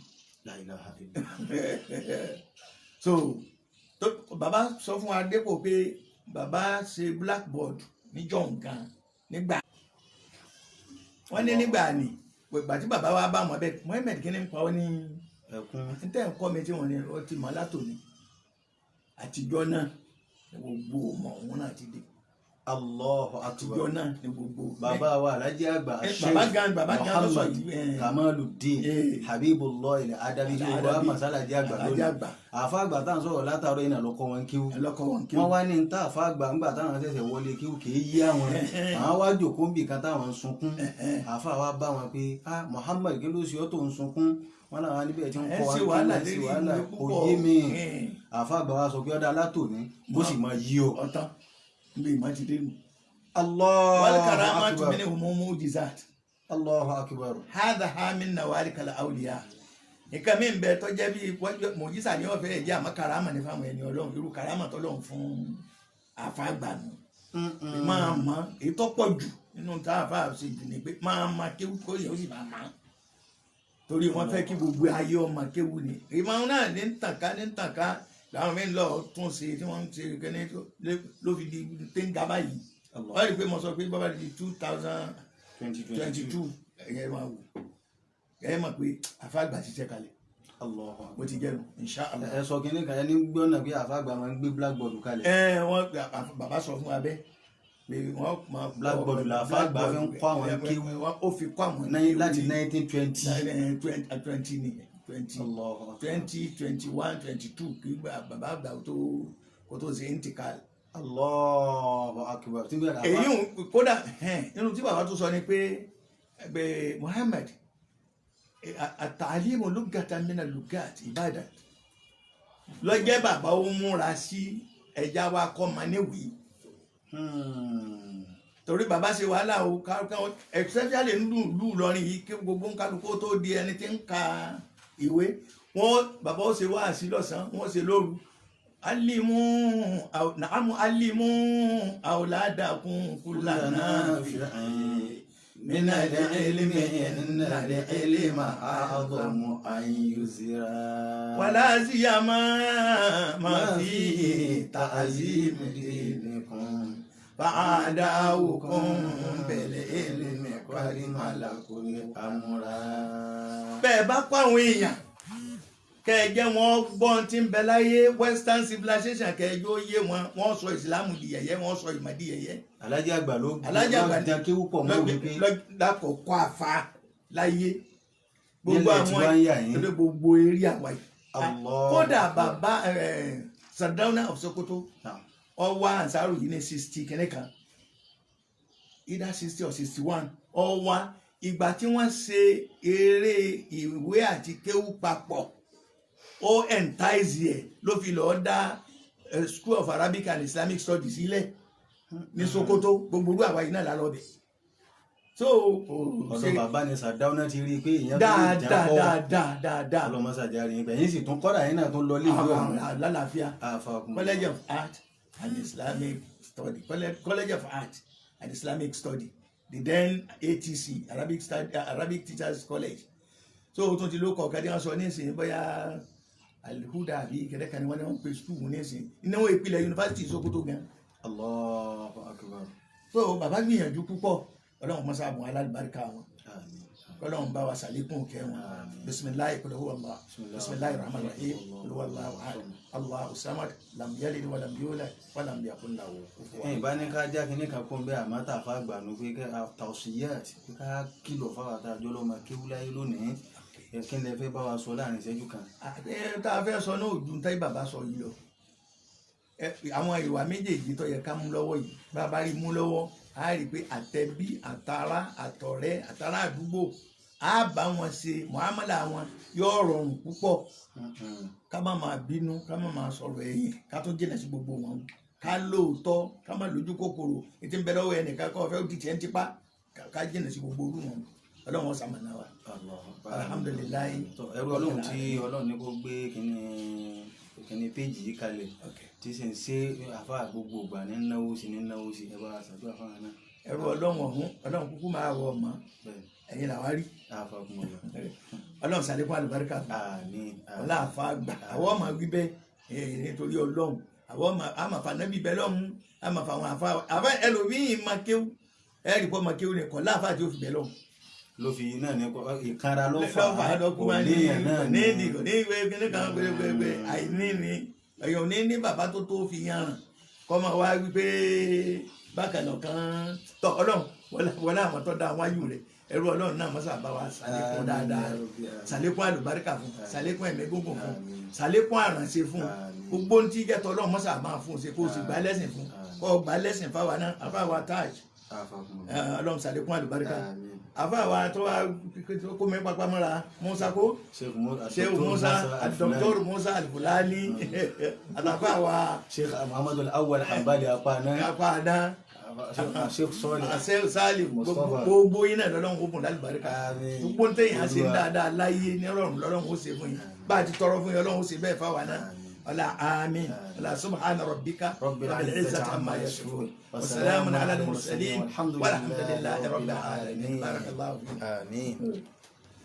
so bàbá sọ fún wa dépò pé bàbá ṣe blackboard níjọ́ nǹkan nígbà wọ́n ní nígbà ni ìgbà tí bàbá wa bá wọn bẹ́ẹ̀ Muhammed kí ni ń pa ọ́ ní ẹkún tẹ́ ń kọ́ mi tí wọ́n ní ọ ti mọ̀ látòní àtijọ́ náà ní gbogbo ọmọ òun náà ti dé. Allahu akbar. àtijọ́ náà ní gbogbo. bàbá wa Alhaji àgbà Muhammad Kamaluddin Habibullah ilẹ̀ Adabi yorùbá masalaji àgbà lónìí àfa àgbà táwọn sọ̀rọ̀ látàrọ iná lọ́kọ́ wọn kíw wọ́n wá ní ta àfa àgbà ńgbà táwọn ṣẹ̀ṣẹ̀ wọlé kíw kì í yí àwọn wá jòkó ń bì kan táwọn ń sunkún àfa wa bá wọn pé Muhammad kí ló ṣe ọ́ tó ń sunkún wọn làwọn níbẹ̀ tí ń kọ́ wa kí wọ́n sí wàhálà kò yé mi àfa àgbà wa sọ pé ọ̀dà alátòní bó sì máa yí o. ọ̀tán níbi ìmọ̀ ti dé nù. Allahu wal karamatu minhum mu'jizat. Allahu akbar. hadha min nawarikal awliya. nǹkan mi ń bẹ tó jẹ́ bí mọ̀jísà ni wọ́n fẹ́ jẹ́ àmọ́ karama ní fáwọn ẹni Ọlọ́run irú karama tọ́lọ́run fún àfàgbà nù. máa mọ èyí tó pọ̀ jù nínú tá a fà ṣe jù ní pé máa ma kéwú kó yẹ ó sì máa mọ. torí wọ́n fẹ́ kí gbogbo ayé ọmọ kéwu ni ìmọ̀ náà ní tànká làwọn mi ń lọ tún ṣe tí wọ́n ń ṣe kẹ́ni ló fi di téńgá báyìí wọ́n rí i pé mo sọ pé bọ́bá di 2022 ẹ̀yẹ́ máa wò ẹ̀yẹ́ mọ̀ pé àfàgbà ṣiṣẹ́ kalẹ̀ bó ti jẹ́ nu inṣàlá. ẹ sọ kínní kan ẹni gbọ́nà pé àfàgbà máa ń gbé blackboard kalẹ̀. wọ́n bàbá sọ fún abẹ́ pé wọ́n máa blackboard la àfàgbà fi ń kọ́ àwọn kéwú ó fi kọ́ àwọn láti 1920. 20 nìyẹn 21 22 kí bàbá àgbà kó tó ṣe intikal. Allahu akbar. èyí kódà nínú tí bàbá tó sọ ni pé Muhammad àtàlímù lugatan mina lugat Ìbàdàn lọ́jẹ́ bàbá ó múra sí ẹja wa kọ́ ma níwèé torí bàbá ṣe wàhálà o especially nílùú Ìlọrin yìí kí gbogbo kálukú tó di ẹni tí ń ka ìwé wọn bàbá ó ṣe wáàsí lọ́sàn-án wọ́n ṣe lóru alimu awladakum kullana من العلم إن العلم أعظم أن يزرع ولا سيما ما فيه تعظيم دينكم فأعداؤكم بالعلم قد ملكوا الأمر. bẹ́ẹ̀ bá kọ́ àwọn èèyàn kẹjẹ wọn gbọ́n tí ń bẹ láyé western civilization kẹjọ yé wọn sọ ìsìlámù di yẹ̀yẹ́ wọn sọ ìmọ̀ di yẹ̀yẹ́. Alhaji Àgbà ló dá kéwú pọ̀ mọ́ wípé lákọ̀ọ́kọ́ àfa láyé gbogbo àwọn gbogbo eré àwa yìí kódà bàbá Sardauna of Sokoto ọwọ́ Ansaru yìí ní 60 kẹ́nẹ́ kan either 60 or 61 ọwọ́ ìgbà tí wọ́n ṣe eré ìwé àti kéwú papọ̀ ó entice ẹ̀ ló fi lọ́ọ́ dá School of Arabic and Islamic Studies sílẹ̀ ní Sokoto gbogbo olú àwa yìí náà lálọ́ bẹ̀. so ọ̀dọ̀ bàbá ni Sardauna ti rí i pé ìyẹn dáadáa ọlọmọsàjà rí i pé yín sì tún kọ́dà yín náà tún lọ lé ìwé ọ̀hún lálàáfíà College of Art and Islamic Study College of Art and Islamic Study the then ATC Arabic Teachers College so o tún ti ló kọ̀ọ̀kan tí wọ́n sọ ní ìsìn bóyá Al-Huda àbí kẹ̀dẹ́kan ni wọ́n pe skul ní ìsìn ìnáwó ìpìlẹ̀ yunifásitì Sokoto gan. Allahu akbar. so bàbá gbìyànjú púpọ̀ ọlọ́run mọ́sá àbùn alálùbáríkà wọn ọlọ́run bá wa sàlékún kẹ́ wọn bisimilayi kul huwa Allah bisimilayi rahman rahim kul huwa Allahu ahad Allahu samad lam yalid wa lam yulad wa lam yakun lahu kufuwan. ẹ̀yin bá ní ká já kínní kan kó ń bẹ àmọ́ tá a fa gbànú pé tawsiyat pé ká kìlọ̀ fáwọn àtàjọ́ lọ́mọ kéwúláyé lónìí kí ni ẹ fẹ́ bá wa sọ láàrin ìṣẹ́jú kan. tá a fẹ́ sọ náà ojú táyì bàbá sọ yìí lọ àwọn ìwà méjèèjì tó yẹ ká mú lọ́wọ́ yìí bàbá rí mú lọ́wọ́ a rí i pé àtẹ̀bí àtàrà àtọ̀rẹ́ àtàrà àdúgbò á bá wọn ṣe muamala wọn yóò rọrùn púpọ̀ ká má máa bínú ká má máa sọ̀rọ̀ ẹ̀yìn ká tó jìnà sí gbogbo wọn ká lóòótọ́ ká má lójú kòkòrò ètí ń bẹ lọ́wọ́ ẹnìkan kọ́ fẹ́ di tiẹ̀ ń tipa ká jìnà sí gbogbo orú wọn ọlọ́run wọn sàmànà wa alhamdulilayi. ẹrú ọlọ́run tí ọlọ́run ní kó gbé kínní péjì yìí kalẹ̀ tí sì ń ṣe àfa gbogbo ìgbà ní náwó sí ẹ bá ṣàdúrà fáwọn náà. ẹrú ọlọ́run ọ̀hún ọlọ́run kúkú máa wọ ọmọ ẹ̀yin làwa rí ọlọ́run sàlékún àlùbáríkà ọlá àfa àgbà àwọn ọmọ wí bẹ́ẹ̀ nítorí ọlọ́run àwọn ọmọ àfànàbí bẹ́ẹ̀ lọ́hún àmọ̀ fáwọn àfa ẹlòmíì máa kéwú ẹ̀rì pọ̀ máa kéwú nìkan láàfà tí ó fi bẹ́ẹ̀ lọ́hún. ló fi náà ní ìkanra ló fà á òníyàn náà ní ìdìgbò ní ìwé kíní kan gbẹgbẹgbẹ àìní ni èèyàn ní bàbá tó fi yàn kọ́ máa wá wípé bákan náà kan tọ ọlọ́run wọlé àwọn tó dá wájú rẹ̀ ẹrú ọlọ́run náà mọ́sá bá wa sàlékún dáadáa sàlékún àlùbáríkà fún sàlékún ẹ̀mí gúngùn fún sàlékún àrànṣe fún gbogbo ní tí jẹ́tọ̀ ọlọ́run mọ́sá máa fún ṣe kó o sì gbá lẹ́sìn fún kó o gbá lẹ́sìn fáwa náà àfáwa taj ọlọ́run sàlékún àlùbáríkà àfáwa tó wá kó mi pápá mọ́ra Musa kó Sheikh Musa Dr. Musa Al-Fulani àtàfáwa Sheikh Muhammadu Al-Awwal Hanbali apáná Sheikh Salim gbogbo yín náà lọ́lọ́run kó bùn lálùbáríkà gbogbo tẹ̀yìn á ṣe dáadáa láyé ní ọlọ́run lọ́lọ́run ó ṣe fún yín bá a ti tọrọ fún yín ọlọ́run ó ṣe bẹ́ẹ̀ fáwa náà ọlá àmín ọlá subhana rabbika rabbil izzati amma yasifun wa salamun ala al-mursalin walhamdulillahi rabbil alamin barakallahu fiik.